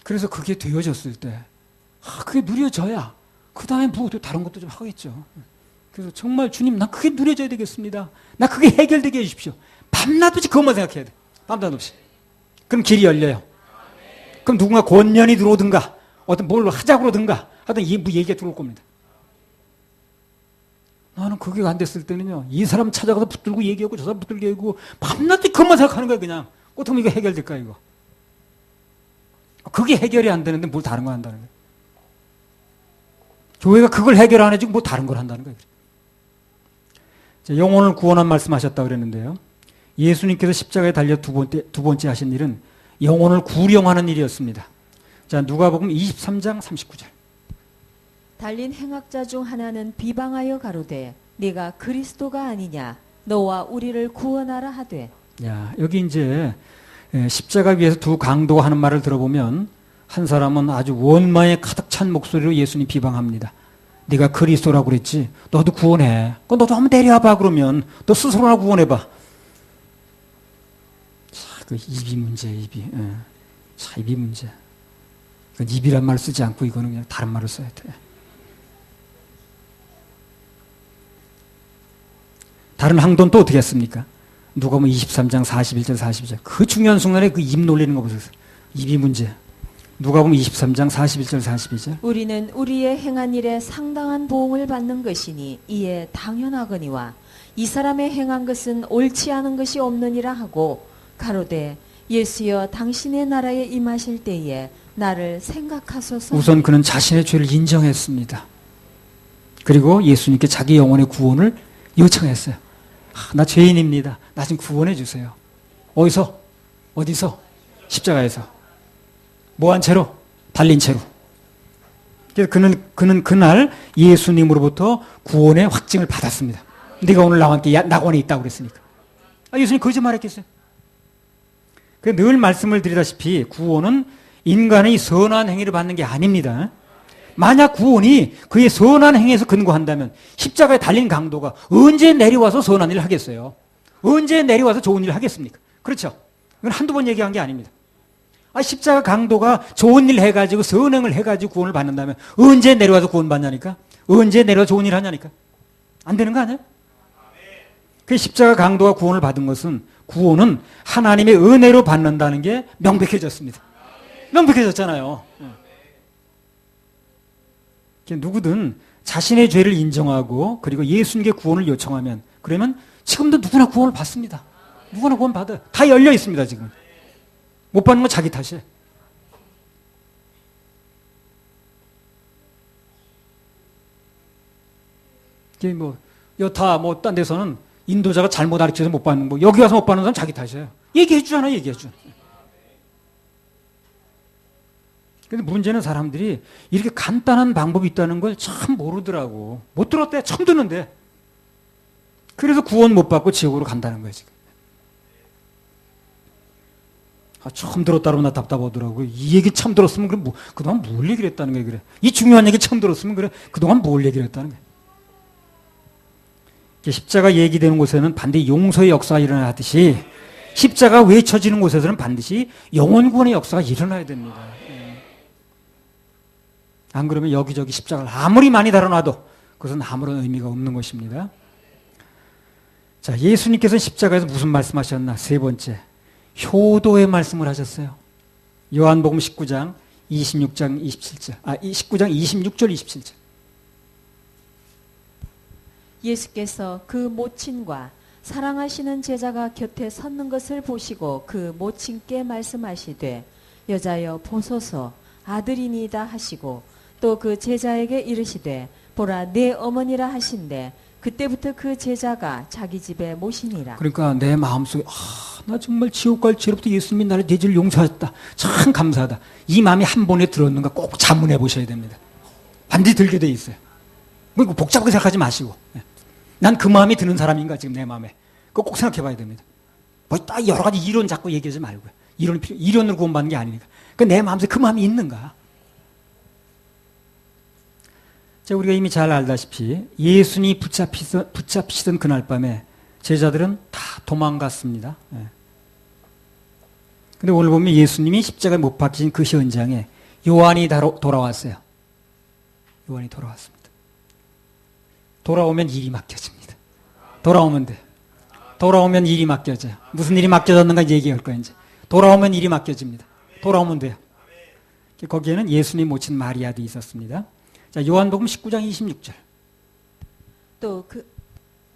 그래서 그게 되어졌을 때, 그게 누려져야, 그 다음에 뭐 다른 것도 좀 하겠죠. 그래서 정말 주님, 난 그게 누려져야 되겠습니다. 나 그게 해결되게 해주십시오. 밤낮 없이 그것만 생각해야 돼. 밤낮 없이. 그럼 길이 열려요. 그럼 누군가 권면이 들어오든가, 어떤 뭘 하자고 그러든가, 하여튼 얘기가 들어올 겁니다. 나는 그게 안 됐을 때는요, 이 사람 찾아가서 붙들고 얘기하고, 저 사람 붙들고 얘기하고, 밤낮 없이 그것만 생각하는 거야, 그냥. 어떻게 이거 해결될까, 이거. 그게 해결이 안 되는데 뭘 다른 거 한다는 거예요. 교회가 그걸 해결 안 해주고 뭐 다른 걸 한다는 거예요. 영혼을 구원한 말씀하셨다고 그랬는데요. 예수님께서 십자가에 달려 두 번째 하신 일은 영혼을 구령하는 일이었습니다. 자, 누가복음 23장 39절. 달린 행악자 중 하나는 비방하여 가로되 네가 그리스도가 아니냐 너와 우리를 구원하라 하되. 야, 여기 이제 십자가 위에서 두 강도가 하는 말을 들어보면 한 사람은 아주 원망에 가득 찬 목소리로 예수님 비방합니다. 네가 그리스도라고 그랬지. 너도 구원해. 너도 한번 내려와봐 그러면. 너 스스로나 구원해봐. 자, 그 입이 문제, 입이. 자, 입이 문제. 이건 입이란 말 쓰지 않고 이거는 그냥 다른 말을 써야 돼. 다른 항도는 또 어떻게 했습니까? 누가복음 23장 41절 42절. 그 중요한 순간에 그 입 놀리는 거 보세요. 입이 문제. 누가복음 23장 41절 42절. 우리는 우리의 행한 일에 상당한 보응을 받는 것이니 이에 당연하거니와 이 사람의 행한 것은 옳지 않은 것이 없느니라 하고 가로되 예수여 당신의 나라에 임하실 때에 나를 생각하소서. 우선 그는 자신의 죄를 인정했습니다. 그리고 예수님께 자기 영혼의 구원을 요청했어요. 나 죄인입니다. 나 좀 구원해 주세요. 어디서? 십자가에서. 뭐한 채로? 달린 채로. 그래서 그는 그날 예수님으로부터 구원의 확증을 받았습니다. 네가 오늘 나와 함께 낙원에 있다고 그랬으니까. 예수님 거짓말했겠어요? 늘 말씀을 드리다시피 구원은 인간의 선한 행위를 받는 게 아닙니다. 만약 구원이 그의 선한 행위에서 근거한다면 십자가에 달린 강도가 언제 내려와서 선한 일을 하겠어요? 언제 내려와서 좋은 일을 하겠습니까? 그렇죠? 이건 한두 번 얘기한 게 아닙니다. 십자가 강도가 좋은 일 해가지고 선행을 해가지고 구원을 받는다면 언제 내려와서 구원 받냐니까? 언제 내려와서 좋은 일 하냐니까? 안 되는 거 아니에요? 그 십자가 강도가 구원을 받은 것은 구원은 하나님의 은혜로 받는다는 게 명백해졌습니다. 명백해졌잖아요. 누구든 자신의 죄를 인정하고 그리고 예수님께 구원을 요청하면 그러면 지금도 누구나 구원을 받습니다. 누구나 구원 받아요. 다 열려 있습니다. 지금 못 받는 건 자기 탓이에요. 여타 딴 데서는 인도자가 잘못 가르쳐서 못 받는 거, 여기 와서 못 받는 사람 자기 탓이에요. 얘기해 주잖아, 얘기해 주. 근데 문제는 사람들이 이렇게 간단한 방법이 있다는 걸 참 모르더라고. 못 들었대. 처음 듣는데. 그래서 구원 못 받고 지옥으로 간다는 거예요, 지금. 처음 들었다 그러면 나 답답하더라고. 이 얘기 처음 들었으면 그럼 그동안 뭘 얘기를 했다는 거야, 그래. 이 중요한 얘기 처음 들었으면 그래. 그동안 뭘 얘기를 했다는 거야. 십자가 얘기되는 곳에는 반드시 용서의 역사가 일어나듯이 십자가 외쳐지는 곳에서는 반드시 영혼 구원의 역사가 일어나야 됩니다. 안 그러면 여기저기 십자가를 아무리 많이 달아놔도 그것은 아무런 의미가 없는 것입니다. 자, 예수님께서는 십자가에서 무슨 말씀하셨나? 세 번째, 효도의 말씀을 하셨어요. 요한복음 19장 26장 27절. 19장 26절 27절. 예수께서 그 모친과 사랑하시는 제자가 곁에 섰는 것을 보시고 그 모친께 말씀하시되 여자여 보소서 아들이니이다 하시고 또 그 제자에게 이르시되 보라 내 어머니라 하신대 그때부터 그 제자가 자기 집에 모시니라. 그러니까 내 마음속에 나 정말 지옥 갈 죄로부터 예수님이 나를 내 죄를 용서하셨다. 참 감사하다. 이 마음이 한 번에 들었는가 꼭 자문해 보셔야 됩니다. 반드시 들게 돼 있어요. 복잡하게 생각하지 마시고 난 그 마음이 드는 사람인가 지금 내 마음에. 그거 꼭 생각해 봐야 됩니다. 딱 여러 가지 이론 자꾸 얘기하지 말고요. 이론으로 구원받는 게 아니니까. 내 마음속에 그 마음이 있는가. 자, 우리가 이미 잘 알다시피 예수님이 붙잡히던 그날 밤에 제자들은 다 도망갔습니다. 근데 오늘 보면 예수님이 십자가에 못 박히신 그 현장에 요한이 돌아왔어요. 요한이 돌아왔습니다. 돌아오면 일이 맡겨집니다. 돌아오면 돼. 돌아오면 일이 맡겨져요. 무슨 일이 맡겨졌는가 이제 얘기할 거예요, 이제. 돌아오면 일이 맡겨집니다. 돌아오면 돼요. 거기에는 예수님 모친 마리아도 있었습니다. 자, 요한복음 19장 26절. 또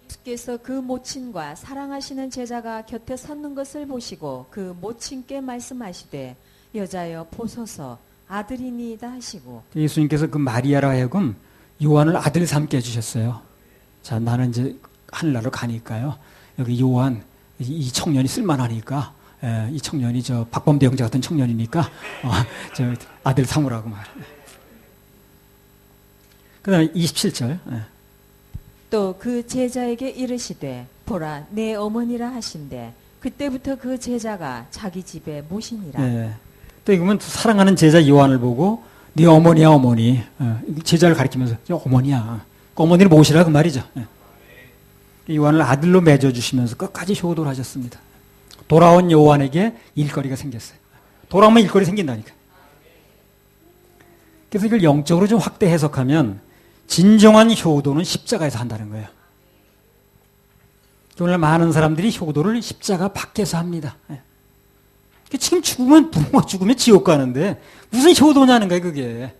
예수께서 그 모친과 사랑하시는 제자가 곁에 섰는 것을 보시고 그 모친께 말씀하시되 여자여 보소서 아들이니이다 하시고. 예수님께서 그 마리아라 하여금 요한을 아들 삼게 해주셨어요. 자, 나는 이제 하늘나라로 가니까요. 여기 요한 이 청년이 쓸만하니까 이 청년이 저 박범대 형제 같은 청년이니까 저 아들 삼으라고 말해요. 그 다음에 27절. 또 그 제자에게 이르시되 보라 내 어머니라 하신대 그때부터 그 제자가 자기 집에 모시니라. 또 이거면 사랑하는 제자 요한을 보고 네 어머니야 어머니. 제자를 가리키면서 어머니야. 어머니를 모시라 그 말이죠. 요한을 아들로 맺어주시면서 끝까지 효도를 하셨습니다. 돌아온 요한에게 일거리가 생겼어요. 돌아오면 일거리 생긴다니까. 그래서 이걸 영적으로 좀 확대 해석하면 진정한 효도는 십자가에서 한다는 거예요. 오늘 많은 사람들이 효도를 십자가 밖에서 합니다. 지금 죽으면, 부모가 죽으면 지옥 가는데 무슨 효도냐는 거예요, 그게.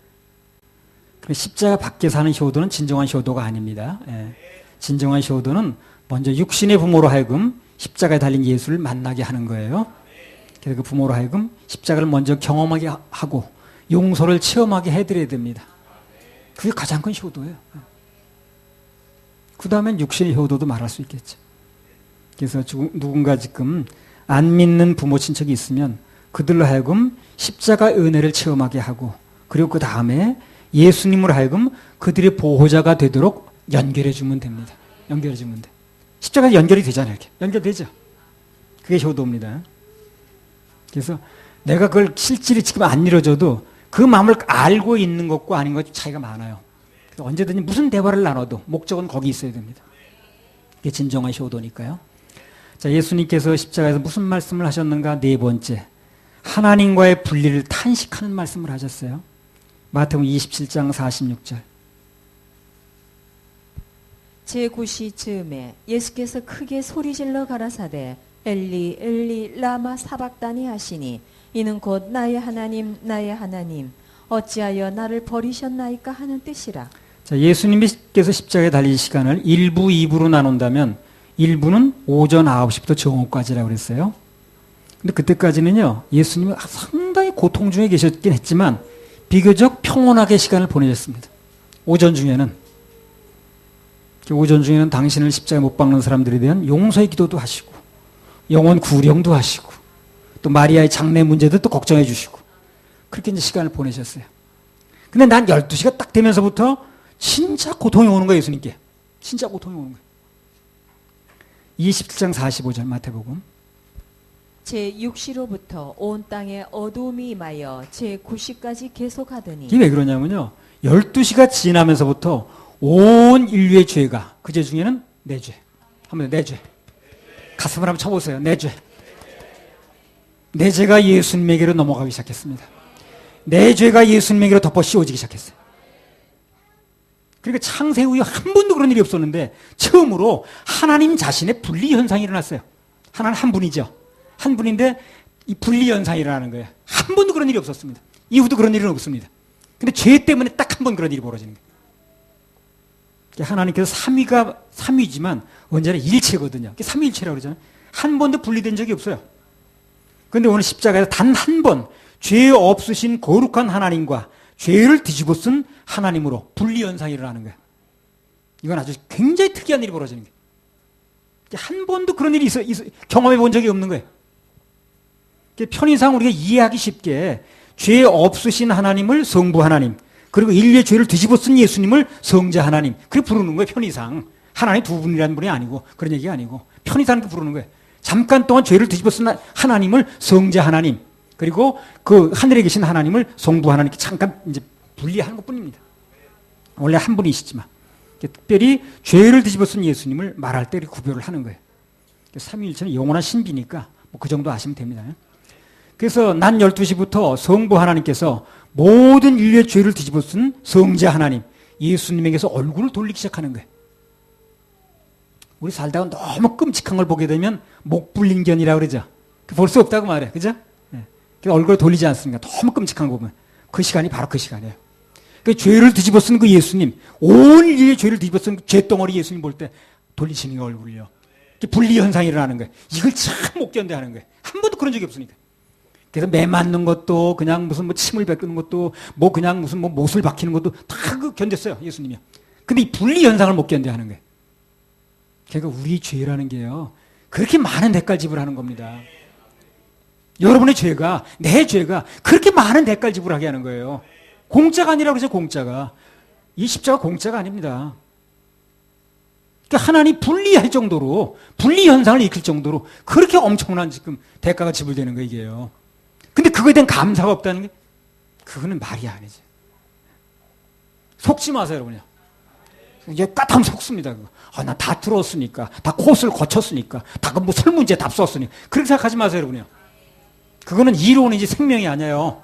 십자가 밖에서 하는 효도는 진정한 효도가 아닙니다. 진정한 효도는 먼저 육신의 부모로 하여금 십자가에 달린 예수를 만나게 하는 거예요. 그래서 그 부모로 하여금 십자가를 먼저 경험하게 하고 용서를 체험하게 해드려야 됩니다. 그게 가장 큰 효도예요. 그 다음엔 육신의 효도도 말할 수 있겠죠. 그래서 누군가 지금 안 믿는 부모 친척이 있으면 그들로 하여금 십자가 은혜를 체험하게 하고 그리고 그 다음에 예수님으로 하여금 그들의 보호자가 되도록 연결해 주면 됩니다. 연결해 주면 돼. 십자가 연결이 되잖아요. 이렇게. 연결되죠. 그게 효도입니다. 그래서 내가 그걸 실질이 지금 안 이루어져도 그 마음을 알고 있는 것과 아닌 것 차이가 많아요. 그래서 언제든지 무슨 대화를 나눠도 목적은 거기 있어야 됩니다. 이게 진정한 효도니까요. 자, 예수님께서 십자가에서 무슨 말씀을 하셨는가? 네 번째, 하나님과의 분리를 탄식하는 말씀을 하셨어요. 마태복음 27장 46절. 제9시 즈음에 예수께서 크게 소리질러 가라사대 엘리 엘리 라마 사박다니 하시니 이는 곧 나의 하나님 어찌하여 나를 버리셨나이까 하는 뜻이라. 자, 예수님께서 십자가에 달린 시간을 1부, 2부로 나눈다면 1부는 오전 9시부터 정오까지라고 그랬어요. 근데 그때까지는요, 예수님은 상당히 고통 중에 계셨긴 했지만 비교적 평온하게 시간을 보내셨습니다. 오전 중에는 당신을 십자가에 못 박는 사람들에 대한 용서의 기도도 하시고 영혼 구령도 하시고 또 마리아의 장례 문제도 또 걱정해 주시고 그렇게 이제 시간을 보내셨어요. 근데 난 12시가 딱 되면서부터 진짜 고통이 오는 거예요, 예수님께. 진짜 고통이 오는 거예요. 27장 45절 마태복음. 제6시로부터 온 땅에 어두움이 임하여 제9시까지 계속하더니. 이게 왜 그러냐면요, 12시가 지나면서부터 온 인류의 죄가, 그 죄 중에는 내 죄. 한번 내 죄. 가슴을 한번 쳐보세요. 내 죄. 내 죄가 예수님에게로 넘어가기 시작했습니다. 내 죄가 예수님에게로 덮어 씌워지기 시작했어요. 그러니까 창세 후에 한 번도 그런 일이 없었는데 처음으로 하나님 자신의 분리 현상이 일어났어요. 하나님 한 분이죠. 한 분인데 이 분리 현상이 일어나는 거예요. 한 번도 그런 일이 없었습니다. 이후도 그런 일은 없습니다. 근데 죄 때문에 딱 한 번 그런 일이 벌어지는 거예요. 하나님께서 삼위지만 언제나 일체거든요. 삼위일체라고 그러잖아요. 한 번도 분리된 적이 없어요. 그런데 오늘 십자가에서 단 한 번 죄 없으신 거룩한 하나님과 죄를 뒤집어 쓴 하나님으로 분리 현상이 일어나는 거예요. 이건 아주 굉장히 특이한 일이 벌어지는 거예요. 한 번도 그런 일이 경험해 본 적이 없는 거예요. 편의상 우리가 이해하기 쉽게 죄 없으신 하나님을 성부 하나님, 그리고 인류의 죄를 뒤집어 쓴 예수님을 성자 하나님, 그렇게 부르는 거예요. 편의상. 하나님 두 분이라는 분이 아니고 그런 얘기가 아니고 편의상 그렇게 부르는 거예요. 잠깐 동안 죄를 뒤집어 쓴 하나님을 성자 하나님, 그리고 그 하늘에 계신 하나님을 성부 하나님께 잠깐 이제 분리하는 것뿐입니다. 원래 한 분이시지만 특별히 죄를 뒤집어 쓴 예수님을 말할 때 구별을 하는 거예요. 삼위일체는 영원한 신비니까 뭐 그 정도 아시면 됩니다. 그래서 낮 12시부터 성부 하나님께서 모든 인류의 죄를 뒤집어 쓴 성자 하나님 예수님에게서 얼굴을 돌리기 시작하는 거예요. 우리 살다가 너무 끔찍한 걸 보게 되면 목불린견이라고 그러죠. 볼 수 없다고 말해요. 그죠? 그래서 얼굴을 돌리지 않습니까? 너무 끔찍한 거 보면. 그 시간이 바로 그 시간이에요. 그 죄를 뒤집어 쓴 그 예수님, 온 인류의 죄를 뒤집어 쓴 죄덩어리 예수님 볼 때 돌리시는 거 얼굴이요. 분리 현상이 일어나는 거예요. 이걸 참 못 견뎌하는 거예요. 한 번도 그런 적이 없으니까. 그래서 매 맞는 것도 그냥 무슨 뭐 침을 뱉는 것도 뭐 그냥 무슨 뭐 못을 박히는 것도 다 그 견뎠어요. 예수님이요. 근데 이 분리 현상을 못 견뎌하는 거예요. 그러니까 우리 죄라는 게요, 그렇게 많은 대가를 지불하는 겁니다. 여러분의 죄가, 내 죄가 그렇게 많은 대가를 지불하게 하는 거예요. 공짜가 아니라고 그러죠. 공짜가. 이 십자가 공짜가 아닙니다. 그러니까 하나님 분리할 정도로, 분리 현상을 일으킬 정도로 그렇게 엄청난 지금 대가가 지불되는 거예요, 이게요. 근데 그거에 대한 감사가 없다는 게, 그거는 말이 아니지. 속지 마세요, 여러분요. 이게 까딱 속습니다. 나 다 들었으니까, 다 코스를 거쳤으니까, 다 뭐 설문지에 답 썼으니까. 그렇게 생각하지 마세요, 여러분요. 그거는 이론이지 생명이 아니에요.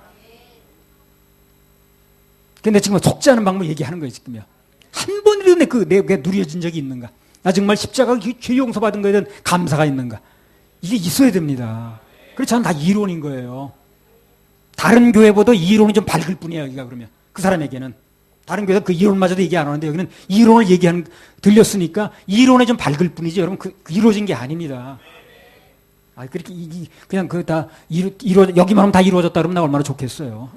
근데 지금 속죄하는 방법을 얘기하는 거예요, 지금요. 한 번이라도 내가 누려진 적이 있는가? 나 정말 십자가 죄 용서받은 거에 대한 감사가 있는가? 이게 있어야 됩니다. 그래서 저는 다 이론인 거예요. 다른 교회보다 이론이 좀 밝을 뿐이에요, 여기가 그러면. 그 사람에게는. 다른 교회도 그 이론마저도 얘기 안 하는데 여기는 이론을 들렸으니까 이론에 좀 밝을 뿐이지 여러분 그 이루어진 게 아닙니다. 그렇게 그냥 여기만 하면 다 이루어졌다 그러면 나 얼마나 좋겠어요.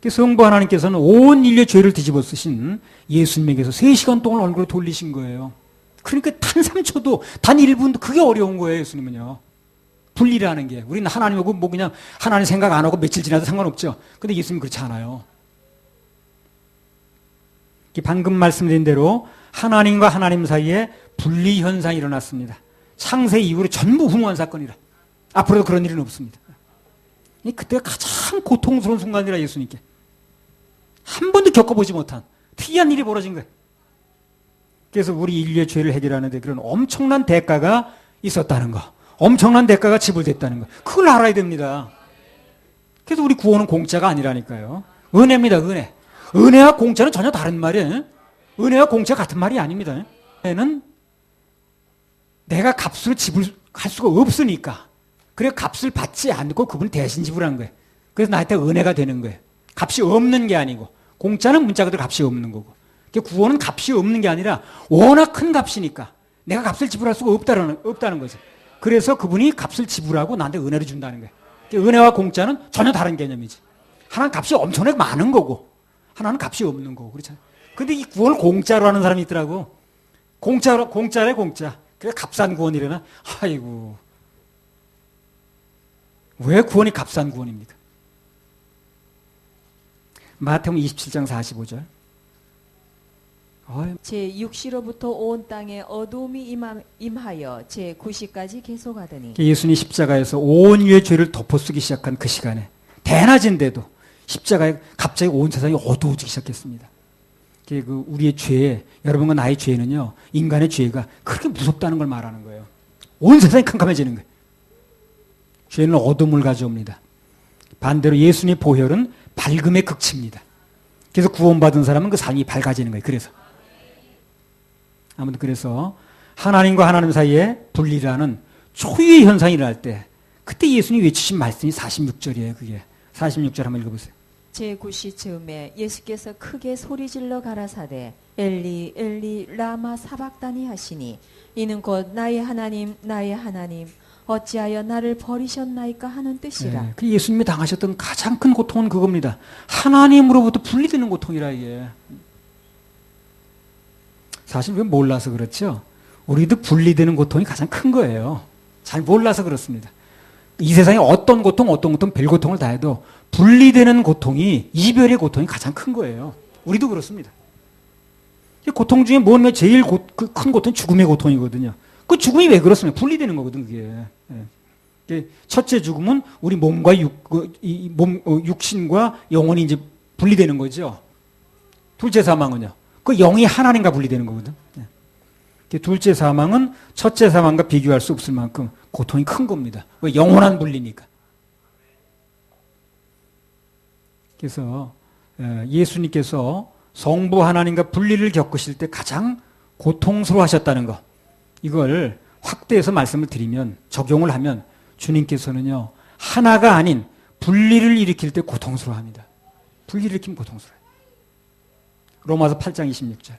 성부 하나님께서는 온 인류의 죄를 뒤집어 쓰신 예수님에게서 3시간 동안 얼굴을 돌리신 거예요. 그러니까 단 3초도, 단 1분도 그게 어려운 거예요, 예수님은요. 분리라는 게. 우리는 하나님하고 그냥 하나님 생각 안 하고 며칠 지나도 상관없죠. 근데 예수님은 그렇지 않아요. 방금 말씀드린 대로 하나님과 하나님 사이에 분리 현상이 일어났습니다. 창세 이후로 전부 흉한 사건이라. 앞으로도 그런 일은 없습니다. 그때가 가장 고통스러운 순간이라 예수님께. 한 번도 겪어보지 못한 특이한 일이 벌어진 거예요. 그래서 우리 인류의 죄를 해결하는데 그런 엄청난 대가가 있었다는 거. 엄청난 대가가 지불됐다는 거. 그걸 알아야 됩니다. 그래서 우리 구원은 공짜가 아니라니까요. 은혜입니다, 은혜. 은혜와 공짜는 전혀 다른 말이에요. 은혜와 공짜 같은 말이 아닙니다. 은혜는 내가 값으로 지불할 수가 없으니까. 그래 값을 받지 않고 그분이 대신 지불한 거예요. 그래서 나한테 은혜가 되는 거예요. 값이 없는 게 아니고. 공짜는 문자 그대로 값이 없는 거고. 구원은 값이 없는 게 아니라 워낙 큰 값이니까 내가 값을 지불할 수가 없다는 거죠. 그래서 그분이 값을 지불하고 나한테 은혜를 준다는 거예요. 은혜와 공짜는 전혀 다른 개념이지. 하나는 값이 엄청나게 많은 거고 하나는 값이 없는 거고 그렇잖아요. 근데 이 구원을 공짜로 하는 사람이 있더라고. 공짜래 공짜. 그래 값싼 구원이래나? 아이고. 왜 구원이 값싼 구원입니까? 마태복음 27장 45절. 제6시로부터 온 땅에 어두움이 임하여 제9시까지 계속하더니 예수님이 십자가에서 온 인류의 죄를 덮어쓰기 시작한 그 시간에 대낮인데도 십자가에 갑자기 온 세상이 어두워지기 시작했습니다. 우리의 죄, 여러분과 나의 죄는요, 인간의 죄가 그렇게 무섭다는 걸 말하는 거예요. 온 세상이 캄캄해지는 거예요. 죄는 어둠을 가져옵니다. 반대로 예수님의 보혈은 밝음의 극치입니다. 그래서 구원받은 사람은 그 삶이 밝아지는 거예요. 아무튼 그래서 하나님과 하나님 사이에 분리라는 초유의 현상이 일어날 때 그때 예수님이 외치신 말씀이 46절이에요. 그게 46절 한번 읽어보세요. 제9시 즈음에 예수께서 크게 소리질러 가라사대 엘리 엘리 라마 사박다니 하시니 이는 곧 나의 하나님 어찌하여 나를 버리셨나이까 하는 뜻이라. 네, 그 예수님이 당하셨던 가장 큰 고통은 그겁니다. 하나님으로부터 분리되는 고통이라 이게. 사실 왜 몰라서 그렇죠? 우리도 분리되는 고통이 가장 큰 거예요. 잘 몰라서 그렇습니다. 이 세상에 어떤 고통, 별 고통을 다 해도 분리되는 고통이, 이별의 고통이 가장 큰 거예요. 우리도 그렇습니다. 고통 중에 뭐냐면 제일 큰 고통이 죽음의 고통이거든요. 그 죽음이 왜 그렇습니까? 분리되는 거거든, 그게. 첫째 죽음은 우리 몸과 육신과 영혼이 이제 분리되는 거죠. 둘째 사망은요. 그 영이 하나님과 분리되는 거거든. 둘째 사망은 첫째 사망과 비교할 수 없을 만큼 고통이 큰 겁니다. 왜? 영원한 분리니까. 그래서 예수님께서 성부 하나님과 분리를 겪으실 때 가장 고통스러워 하셨다는 것. 이걸 확대해서 말씀을 드리면, 적용을 하면 주님께서는요, 하나가 아닌 분리를 일으킬 때 고통스러워 합니다. 분리를 일으키면 고통스러워요. 로마서 8장 26절.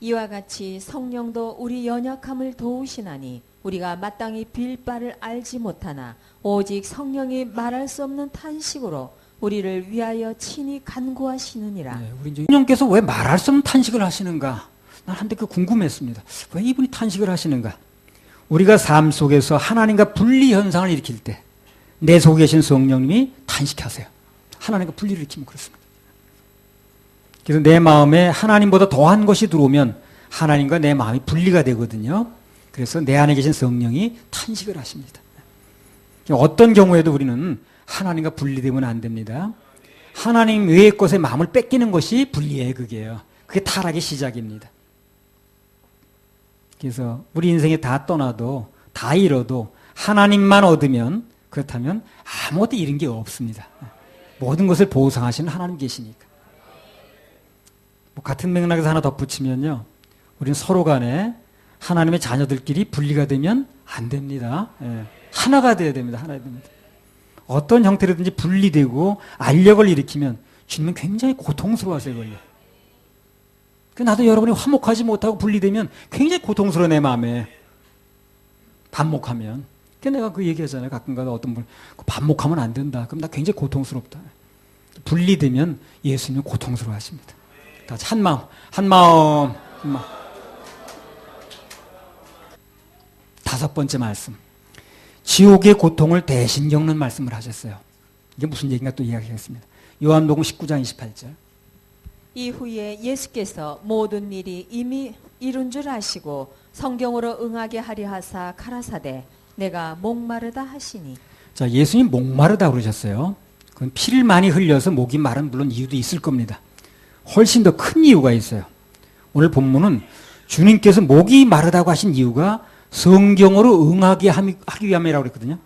이와 같이 성령도 우리 연약함을 도우시나니 우리가 마땅히 빌 바를 알지 못하나 오직 성령이 말할 수 없는 탄식으로 우리를 위하여 친히 간구하시느니라. 네, 우리 이제 성령께서 왜 말할 수 없는 탄식을 하시는가? 난 한때 그 궁금했습니다. 왜 이분이 탄식을 하시는가? 우리가 삶 속에서 하나님과 분리 현상을 일으킬 때 내 속에 계신 성령님이 탄식하세요. 하나님과 분리를 일으키면 그렇습니다. 그래서 내 마음에 하나님보다 더한 것이 들어오면 하나님과 내 마음이 분리가 되거든요. 그래서 내 안에 계신 성령이 탄식을 하십니다. 어떤 경우에도 우리는 하나님과 분리되면 안 됩니다. 하나님 외의 것에 마음을 뺏기는 것이 분리예요. 그게 타락의 시작입니다. 그래서 우리 인생에 다 떠나도 다 잃어도 하나님만 얻으면 그렇다면 아무것도 잃은 게 없습니다. 모든 것을 보상하시는 하나님 계시니까. 뭐 같은 맥락에서 하나 덧붙이면요. 우리는 서로 간에 하나님의 자녀들끼리 분리가 되면 안 됩니다. 예. 하나가 돼야 됩니다. 하나가 됩니다. 어떤 형태로든지 분리되고 알력을 일으키면 주님은 굉장히 고통스러워하세요. 나도 여러분이 화목하지 못하고 분리되면 굉장히 고통스러워 내 마음에. 반목하면. 내가 그 얘기하잖아요. 가끔가다 어떤 분 반목하면 안 된다. 그럼 나 굉장히 고통스럽다. 분리되면 예수님은 고통스러워하십니다. 다 한 마음, 한 마음, 한 마음. 다섯 번째 말씀. 지옥의 고통을 대신 겪는 말씀을 하셨어요. 이게 무슨 얘기인가 또 이야기하겠습니다. 요한복음 19장 28절. 이후에 예수께서 모든 일이 이미 이룬 줄 아시고 성경으로 응하게 하려 하사 가라사대 내가 목마르다 하시니. 자, 예수님 목마르다 그러셨어요. 그건 피를 많이 흘려서 목이 마른 물론 이유도 있을 겁니다. 훨씬 더 큰 이유가 있어요. 오늘 본문은 주님께서 목이 마르다고 하신 이유가 성경으로 응하게 하기 위함이라고 그랬거든요.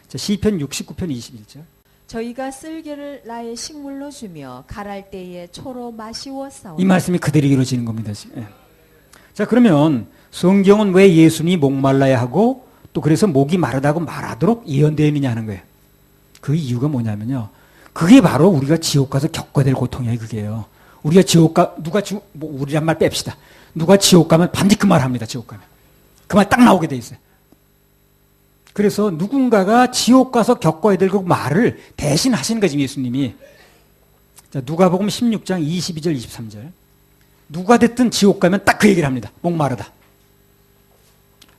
자, 시편 69편 21절. 저희가 쓸개를 나의 식물로 주며 갈할 때에 초로 마시웠사오니. 이 말씀이 그대로 이루어지는 겁니다. 예. 자, 그러면 성경은 왜 예수님이 목말라야 하고 또 그래서 목이 마르다고 말하도록 예언되어 있느냐 하는 거예요. 그 이유가 뭐냐면요. 그게 바로 우리가 지옥 가서 겪어야 될 고통이에요. 그게요. 우리가 우리란 말 뺍시다. 누가 지옥 가면 반드시 그 말 합니다. 지옥 가면. 그 말 딱 나오게 돼 있어요. 그래서 누군가가 지옥 가서 겪어야 될 그 말을 대신 하신 거지, 예수님이. 자, 누가복음 16장 22절, 23절. 누가 됐든 지옥 가면 딱 그 얘기를 합니다. 목마르다.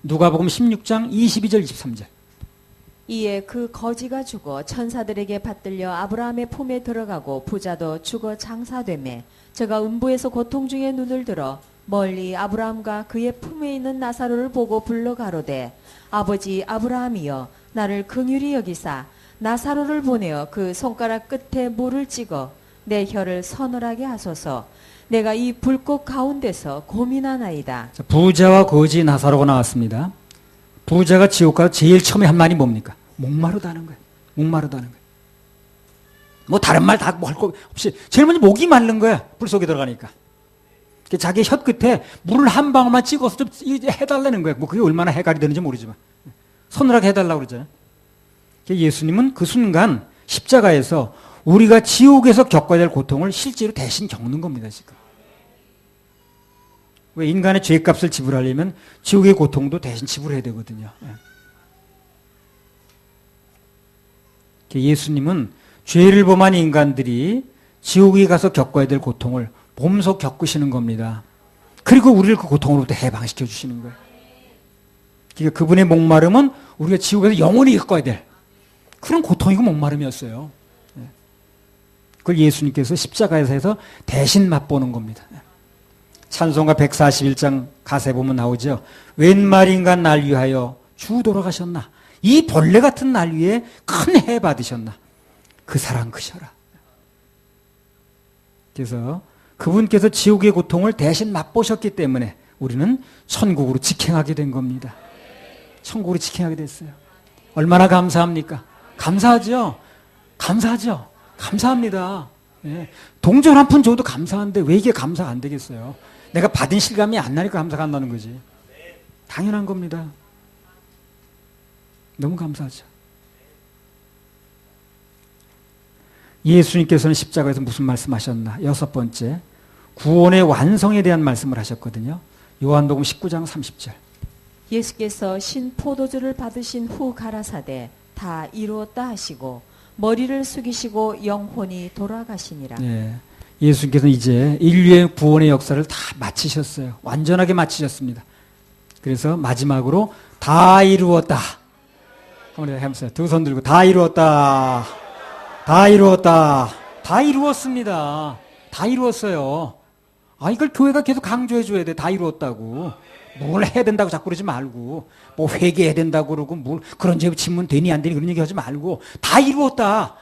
누가복음 16장 22절, 23절. 이에 그 거지가 죽어 천사들에게 받들려 아브라함의 품에 들어가고 부자도 죽어 장사되매 저가 음부에서 고통 중에 눈을 들어 멀리 아브라함과 그의 품에 있는 나사로를 보고 불러 가로되 아버지 아브라함이여 나를 긍휼히 여기사 나사로를 보내어 그 손가락 끝에 물을 찍어 내 혀를 서늘하게 하소서. 내가 이 불꽃 가운데서 고민하나이다. 자, 부자와 거지 나사로가 나왔습니다. 부자가 지옥 가서 제일 처음에 한 말이 뭡니까? 목마르다는 거예요. 목마르다는 거예요. 뭐 다른 말 다 뭐 할 거 없이 제일 먼저 목이 마른 거야. 불 속에 들어가니까. 자기 혀 끝에 물을 한 방울만 찍어서 좀 해달라는 거예요. 뭐 그게 얼마나 해갈이 되는지 모르지만 서늘하게 해달라고 그러잖아요. 예수님은 그 순간 십자가에서 우리가 지옥에서 겪어야 될 고통을 실제로 대신 겪는 겁니다. 지금. 왜 인간의 죄값을 지불하려면 지옥의 고통도 대신 지불해야 되거든요. 예수님은 죄를 범한 인간들이 지옥에 가서 겪어야 될 고통을 몸소 겪으시는 겁니다. 그리고 우리를 그 고통으로부터 해방시켜 주시는 거예요. 그러니까 그분의 목마름은 우리가 지옥에서 영원히 겪어야 될 그런 고통이고 목마름이었어요. 그걸 예수님께서 십자가에서 해서 대신 맛보는 겁니다. 찬송가 141장 가사에 보면 나오죠. 웬 말인가 날 위하여 주 돌아가셨나. 이 벌레 같은 날 위에 큰 해 받으셨나. 그 사랑 크셔라. 그래서 그분께서 지옥의 고통을 대신 맛보셨기 때문에 우리는 천국으로 직행하게 된 겁니다. 천국으로 직행하게 됐어요. 얼마나 감사합니까? 감사하죠? 감사하죠? 감사합니다. 예. 동전 한 푼 줘도 감사한데 왜 이게 감사가 안 되겠어요? 내가 받은 실감이 안 나니까 감사가 안 나는 거지. 당연한 겁니다. 너무 감사하죠. 예수님께서는 십자가에서 무슨 말씀하셨나? 여섯 번째, 구원의 완성에 대한 말씀을 하셨거든요. 요한복음 19장 30절. 예수께서 신 포도주를 받으신 후 가라사대 다 이루었다 하시고 머리를 숙이시고 영혼이 돌아가시니라. 네. 예수님께서는 이제 인류의 구원의 역사를 다 마치셨어요. 완전하게 마치셨습니다. 그래서 마지막으로 다 이루었다. 한번 해보세요. 두 손 들고 다 이루었다. 다 이루었다. 다 이루었습니다. 다 이루었어요. 이걸 교회가 계속 강조해 줘야 돼. 다 이루었다고. 뭘 해야 된다고 자꾸 그러지 말고, 뭐 회개해야 된다고 그러고, 뭘 그런 죄 지면 되니 안 되니 그런 얘기 하지 말고, 다 이루었다.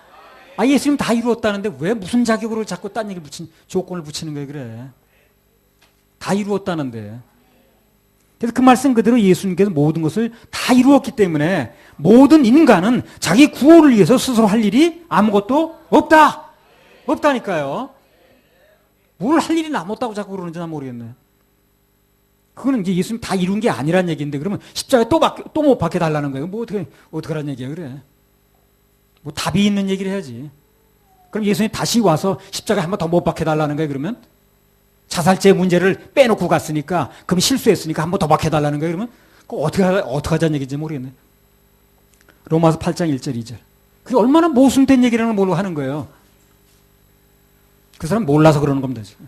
예수님 다 이루었다는데 왜 무슨 자격으로 자꾸 딴 얘기를 조건을 붙이는 거예요, 그래. 다 이루었다는데. 그래서 그 말씀 그대로 예수님께서 모든 것을 다 이루었기 때문에 모든 인간은 자기 구원을 위해서 스스로 할 일이 아무것도 없다. 없다니까요. 뭘 할 일이 남았다고 자꾸 그러는지 난 모르겠네. 그거는 이제 예수님 다 이룬 게 아니란 얘기인데 그러면 십자가에 또 못 박혀 달라는 거예요. 뭐 어떻게 하라는 얘기야 그래. 뭐 답이 있는 얘기를 해야지. 그럼 예수님 다시 와서 십자가에 한 번 더 못 박혀 달라는 거예요 그러면? 자살제 문제를 빼놓고 갔으니까 그럼 실수했으니까 한 번 더 박혀 달라는 거예요 그러면? 그거 어떻게 하자는 얘기인지 모르겠네. 로마서 8장 1절 2절. 그게 얼마나 모순된 얘기라는 걸 하는 거예요. 그 사람 몰라서 그러는 겁니다 지금.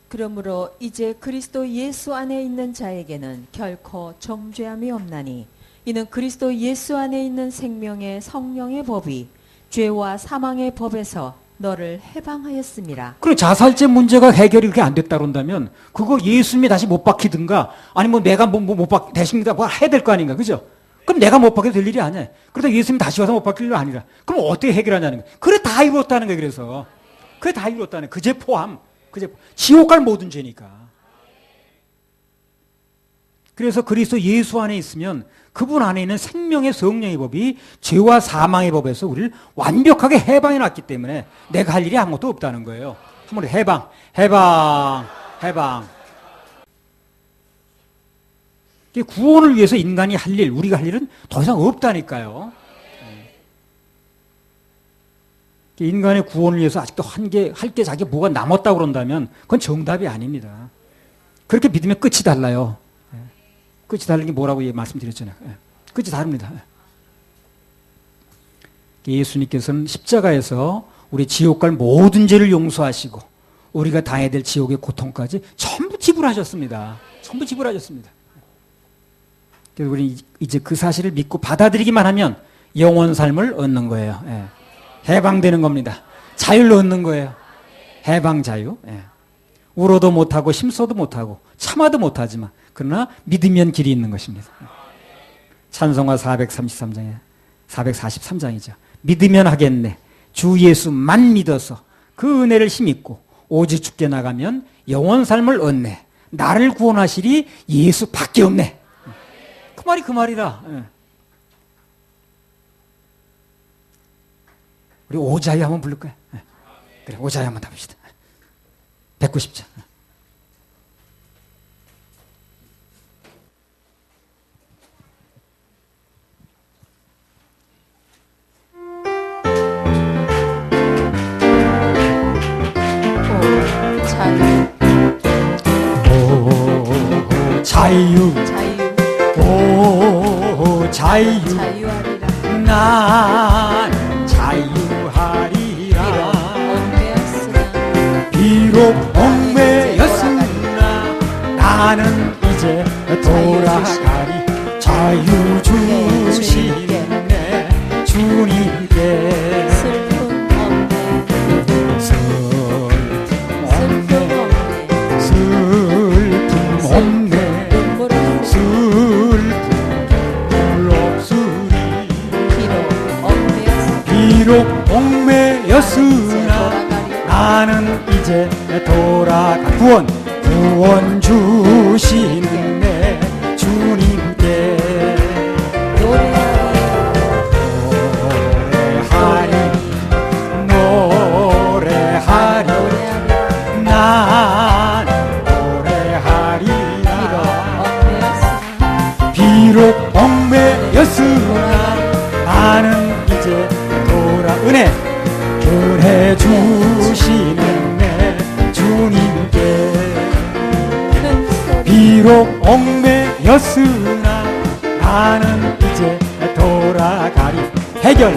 그러므로 이제 그리스도 예수 안에 있는 자에게는 결코 정죄함이 없나니 이는 그리스도 예수 안에 있는 생명의 성령의 법이 죄와 사망의 법에서 너를 해방하였습니다. 그래 자살제 문제가 해결이 그렇게 안 됐다 그런다면 그거 예수님이 다시 못 박히든가 아니면 내가 대신 뭐 해야 될 거 아닌가 그죠? 그럼 내가 못 박혀도 될 일이 아니야. 그러다 예수님이 다시 와서 못 박힐 일 아니라 그럼 어떻게 해결하냐는 거야. 그래 다 이루었다는 거야. 그래서 그래 다 이루었다는 거야. 그제 포함 지옥 갈 모든 죄니까. 그래서 그리스도 예수 안에 있으면 그분 안에 있는 생명의 성령의 법이 죄와 사망의 법에서 우리를 완벽하게 해방해 놨기 때문에 내가 할 일이 아무것도 없다는 거예요. 한번 해방. 구원을 위해서 인간이 할 일, 우리가 할 일은 더 이상 없다니까요. 인간의 구원을 위해서 아직도 할 게 자기가 뭐가 남았다고 그런다면 그건 정답이 아닙니다. 그렇게 믿으면 끝이 달라요. 끝이 다른 게 뭐라고 말씀드렸잖아요. 끝이 다릅니다. 예수님께서는 십자가에서 우리 지옥 갈 모든 죄를 용서하시고 우리가 당해야 될 지옥의 고통까지 전부 지불하셨습니다. 전부 지불하셨습니다. 그래서 우리 이제 그 사실을 믿고 받아들이기만 하면 영원 삶을 얻는 거예요. 해방되는 겁니다. 자유를 얻는 거예요. 해방 자유. 울어도 못하고 힘써도 못하고 참아도 못하지만 그러나 믿으면 길이 있는 것입니다. 찬송가 443장이죠. 믿으면 하겠네. 주 예수만 믿어서 그 은혜를 힘입고 오직 죽게 나가면 영원 삶을 얻네. 나를 구원하시리 예수밖에 없네. 그 말이 그 말이다. 우리 오자유 한번 부를까요? 그래, 오자유 한번 답시다. 190장. 자유. 오, 자유. 자유하리라. 난 자유하리라. 비록 얽매였으나 나는 이제 돌아가리. 자유 주시는 내 주님께. 슬픔 없네. 비록 얽매였으나 나는 이제 돌아가. 구원 주시는 내 주님께 노래하리 난 노래하리라. 비록 얽매였으나 나는 이제 은혜 주시는 내 주님께. 비록 얽매였으나 나는 이제 돌아가리. 해결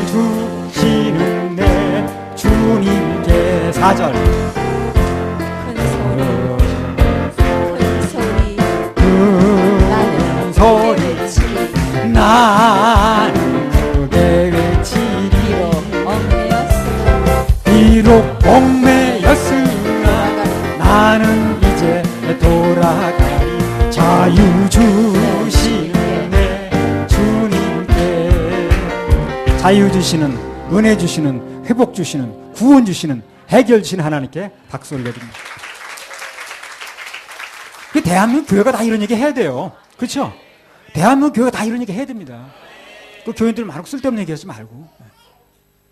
주시는 내 주님께. 4절. 큰 소리 난 크게 외치리라. 비록 얽매였으나 나는 이제 돌아가리. 자유 주시는 내 주님께. 자유 주시는, 은혜 주시는, 회복 주시는, 구원 주시는, 해결 주시는 하나님께 박수 올려드립니다. 그 대한민국 교회가 다 이런 얘기 해야 돼요. 그렇죠? 대한민국 교회가 다 이런 얘기 해야 됩니다. 그 교인들 말고 쓸데없는 얘기 하지 말고.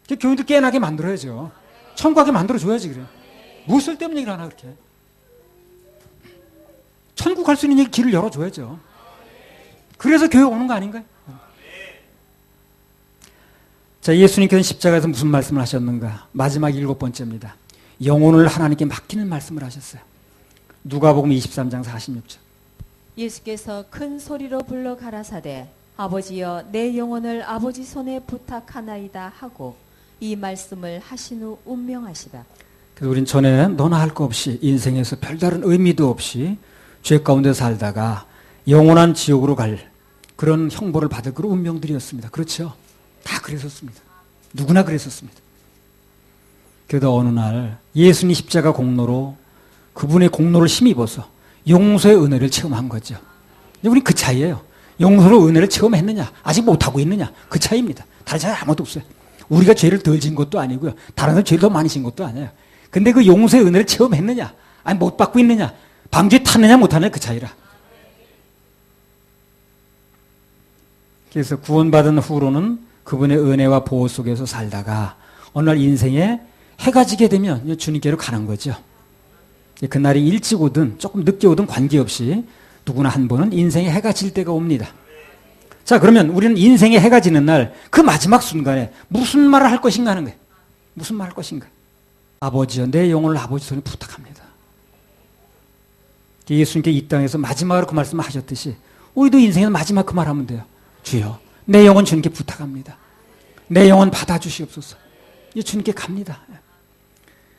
그 교인들 깨나게 만들어야죠. 천국하게 만들어줘야지, 그래. 뭐 쓸데없는 얘기를 하나, 그렇게. 천국 갈 수 있는 얘기 길을 열어줘야죠. 그래서 교회 오는 거 아닌가요? 자, 예수님께서는 십자가에서 무슨 말씀을 하셨는가? 마지막 7번째입니다. 영혼을 하나님께 맡기는 말씀을 하셨어요. 누가복음 23장 46절. 예수께서 큰 소리로 불러 가라사대 아버지여 내 영혼을 아버지 손에 부탁하나이다 하고 이 말씀을 하신 후 운명하시다. 그래서 우린 전에 너나 할 거 없이 인생에서 별다른 의미도 없이 죄 가운데 살다가 영원한 지옥으로 갈 그런 형벌을 받을 그런 운명들이었습니다. 그렇죠? 다 그랬었습니다. 누구나 그랬었습니다. 그러다 어느 날 예수님 십자가 공로로 그분의 공로를 힘입어서 용서의 은혜를 체험한 거죠. 우리 그 차이예요. 용서로 은혜를 체험했느냐, 아직 못하고 있느냐, 그 차이입니다. 다른 차이 아무것도 없어요. 우리가 죄를 덜 진 것도 아니고요. 다른 사람 죄를 더 많이 진 것도 아니에요. 근데 그 용서의 은혜를 체험했느냐, 아니 못 받고 있느냐, 방주에 탔느냐 못하느냐 그 차이라. 그래서 구원받은 후로는 그분의 은혜와 보호 속에서 살다가 어느 날 인생에 해가 지게 되면 주님께로 가는 거죠. 그날이 일찍 오든 조금 늦게 오든 관계없이 누구나 한 번은 인생에 해가 질 때가 옵니다. 자, 그러면 우리는 인생에 해가 지는 날 그 마지막 순간에 무슨 말을 할 것인가 하는 거예요. 무슨 말 할 것인가. 아버지여 내 영혼을 아버지 손에 부탁합니다. 예수님께 이 땅에서 마지막으로 그 말씀을 하셨듯이 우리도 인생에서 마지막 그 말하면 돼요. 주여 내 영혼 주님께 부탁합니다. 내 영혼 받아주시옵소서. 이 주님께 갑니다.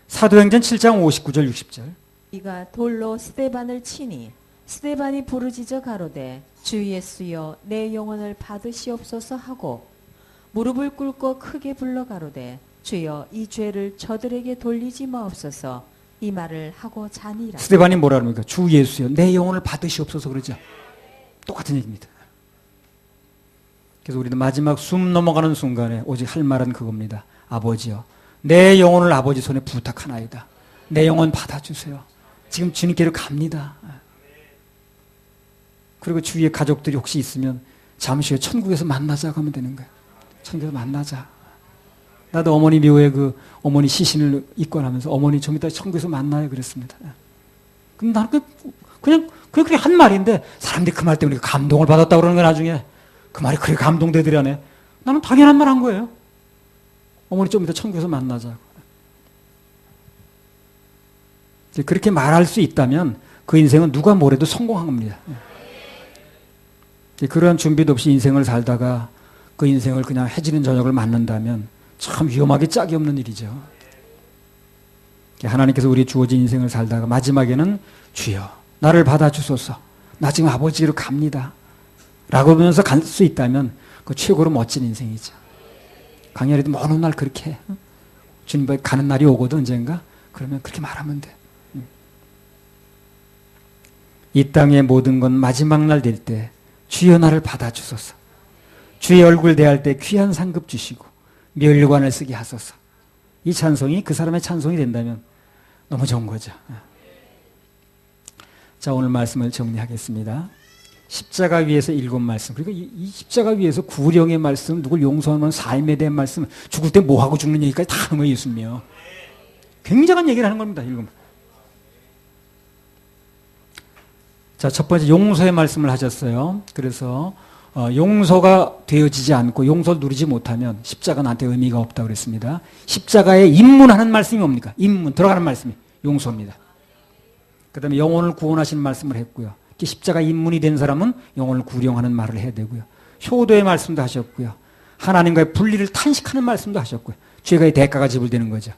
사도행전 7장 59절 60절. 이가 돌로 스데반을 치니 스데반이 부르짖어 가로되 주 예수여 내 영혼을 받으시옵소서 하고 무릎을 꿇고 크게 불러 가로되 주여 이 죄를 저들에게 돌리지 마옵소서. 이 말을 하고 자니라. 스데반이 뭐라 합니까? 주 예수여 내 영혼을 받으시옵소서 그러죠. 똑같은 얘기입니다. 그래서 우리는 마지막 숨 넘어가는 순간에 오직 할 말은 그겁니다. 아버지여 내 영혼을 아버지 손에 부탁하나이다. 내 영혼 받아주세요. 지금 주님께로 갑니다. 그리고 주위에 가족들이 혹시 있으면 잠시 후에 천국에서 만나자고 하면 되는 거예요. 천국에서 만나자. 나도 어머니 묘에 그 어머니 시신을 입관하면서 어머니 좀 이따 천국에서 만나요 그랬습니다. 근데 나는 그냥 그렇게 한 말인데 사람들이 그 말 때문에 감동을 받았다고 그러는 거야 나중에. 그 말이 그렇게 감동되더라네. 나는 당연한 말 한 거예요. 어머니 좀 이따 천국에서 만나자고. 그렇게 말할 수 있다면 그 인생은 누가 뭐래도 성공한 겁니다. 그러한 준비도 없이 인생을 살다가 그 인생을 그냥 해지는 저녁을 맞는다면 참 위험하게 짝이 없는 일이죠. 하나님께서 우리 주어진 인생을 살다가 마지막에는 주여 나를 받아주소서. 나 지금 아버지로 갑니다. 라고 하면서 갈 수 있다면 그 최고로 멋진 인생이죠. 강렬히도 먼 날 그렇게 주님 앞에 가는 날이 오거든 언젠가. 그러면 그렇게 말하면 돼. 이 땅의 모든 건 마지막 날 될 때 주여 나를 받아주소서. 주의 얼굴 대할 때 귀한 상급 주시고 멸관을 쓰게 하소서. 이 찬송이 그 사람의 찬송이 된다면 너무 좋은 거죠. 자, 오늘 말씀을 정리하겠습니다. 십자가 위에서 7말씀, 그리고 이 십자가 위에서 구령의 말씀, 누굴 용서하는 삶에 대한 말씀, 죽을 때 뭐하고 죽는 얘기까지 다 하는 거예요, 예수님이요. 굉장한 얘기를 하는 겁니다, 7. 자, 첫 번째 용서의 말씀을 하셨어요. 그래서 용서가 되어지지 않고 용서를 누리지 못하면 십자가 나한테 의미가 없다고 그랬습니다. 십자가에 입문하는 말씀이 뭡니까? 입문, 들어가는 말씀이 용서입니다. 그 다음에 영혼을 구원하시는 말씀을 했고요. 십자가 입문이 된 사람은 영혼을 구령하는 말을 해야 되고요. 효도의 말씀도 하셨고요. 하나님과의 분리를 탄식하는 말씀도 하셨고요. 죄가의 대가가 지불되는 거죠.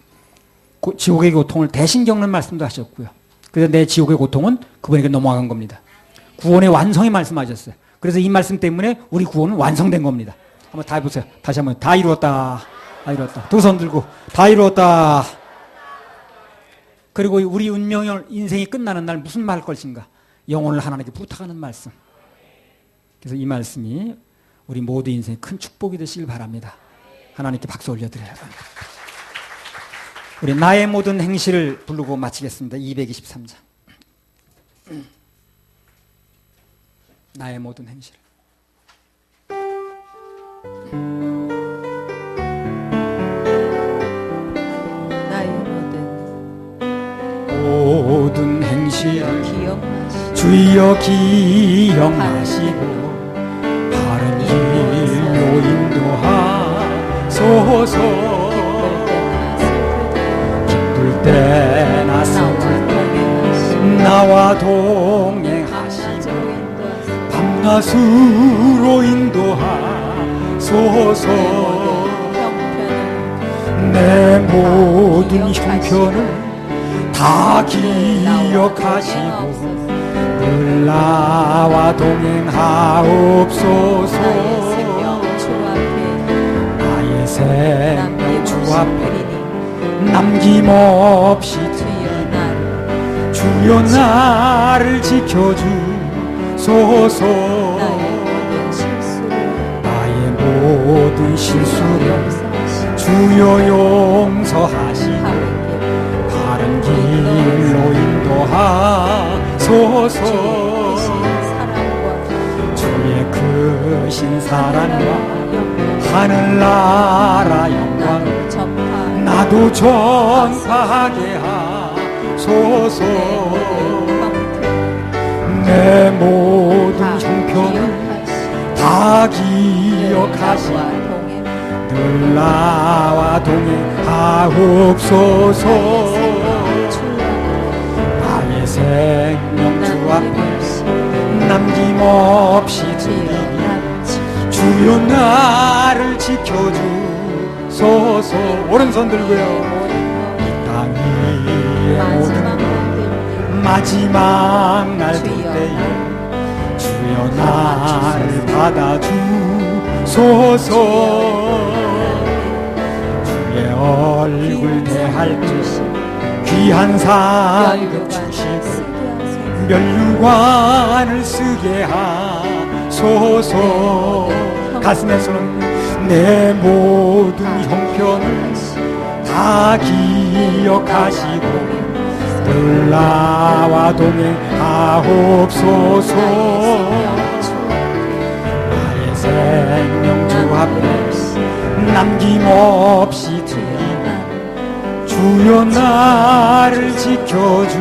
지옥의 고통을 대신 겪는 말씀도 하셨고요. 그래서 내 지옥의 고통은 그분에게 넘어간 겁니다. 구원의 완성의 말씀하셨어요. 그래서 이 말씀 때문에 우리 구원은 완성된 겁니다. 한번 다 해보세요. 다시 한번 다 이루었다. 다 이루었다. 두 손 들고 다 이루었다. 그리고 우리 운명의 인생이 끝나는 날 무슨 말 할 것인가? 영혼을 하나님께 부탁하는 말씀. 그래서 이 말씀이 우리 모두 인생의 큰 축복이 되시길 바랍니다. 하나님께 박수 올려드려야 합니다. 우리 나의 모든 행실을 부르고 마치겠습니다. 223장. 나의 모든 행실. 나의 모든 행실 기억하시고 주여 기억하시고 바른 길로 인도하소서. 기쁠 때나 슬플 때 나와 동행하시고 밤낮으로 인도하소서. 내 모든 형편을 다 기억하시고 늘 나와 동행하옵소서. 나의 생명 주 앞에 남김없이 주여 나를 지켜주소서. 나의 모든 실수를 주여 용서하시고 바른 길로 인도하소서. 주의 크신 사랑과 하늘나라 영광을 나도 전파하게 하소서. 내 모든 형편을 다 기억하시고 늘 나와 동행하옵소서. 나의 생명 주 앞에 남김없이 드리니 주여 나를 지켜주소서. 오른손 들고요. 이 땅 위에 오는 마지막 날 될 때에 주여 나를 받아주소서. 주의 얼굴 대할 때 귀한 상급 주시고 면류관을 쓰게 하소서. 가슴에 손을 내 모든 형편을 다 기억하시고 늘 나와 동행하옵소서. 나의 생명 주 앞에 남김없이 드리니 주여 나를 지켜주소서.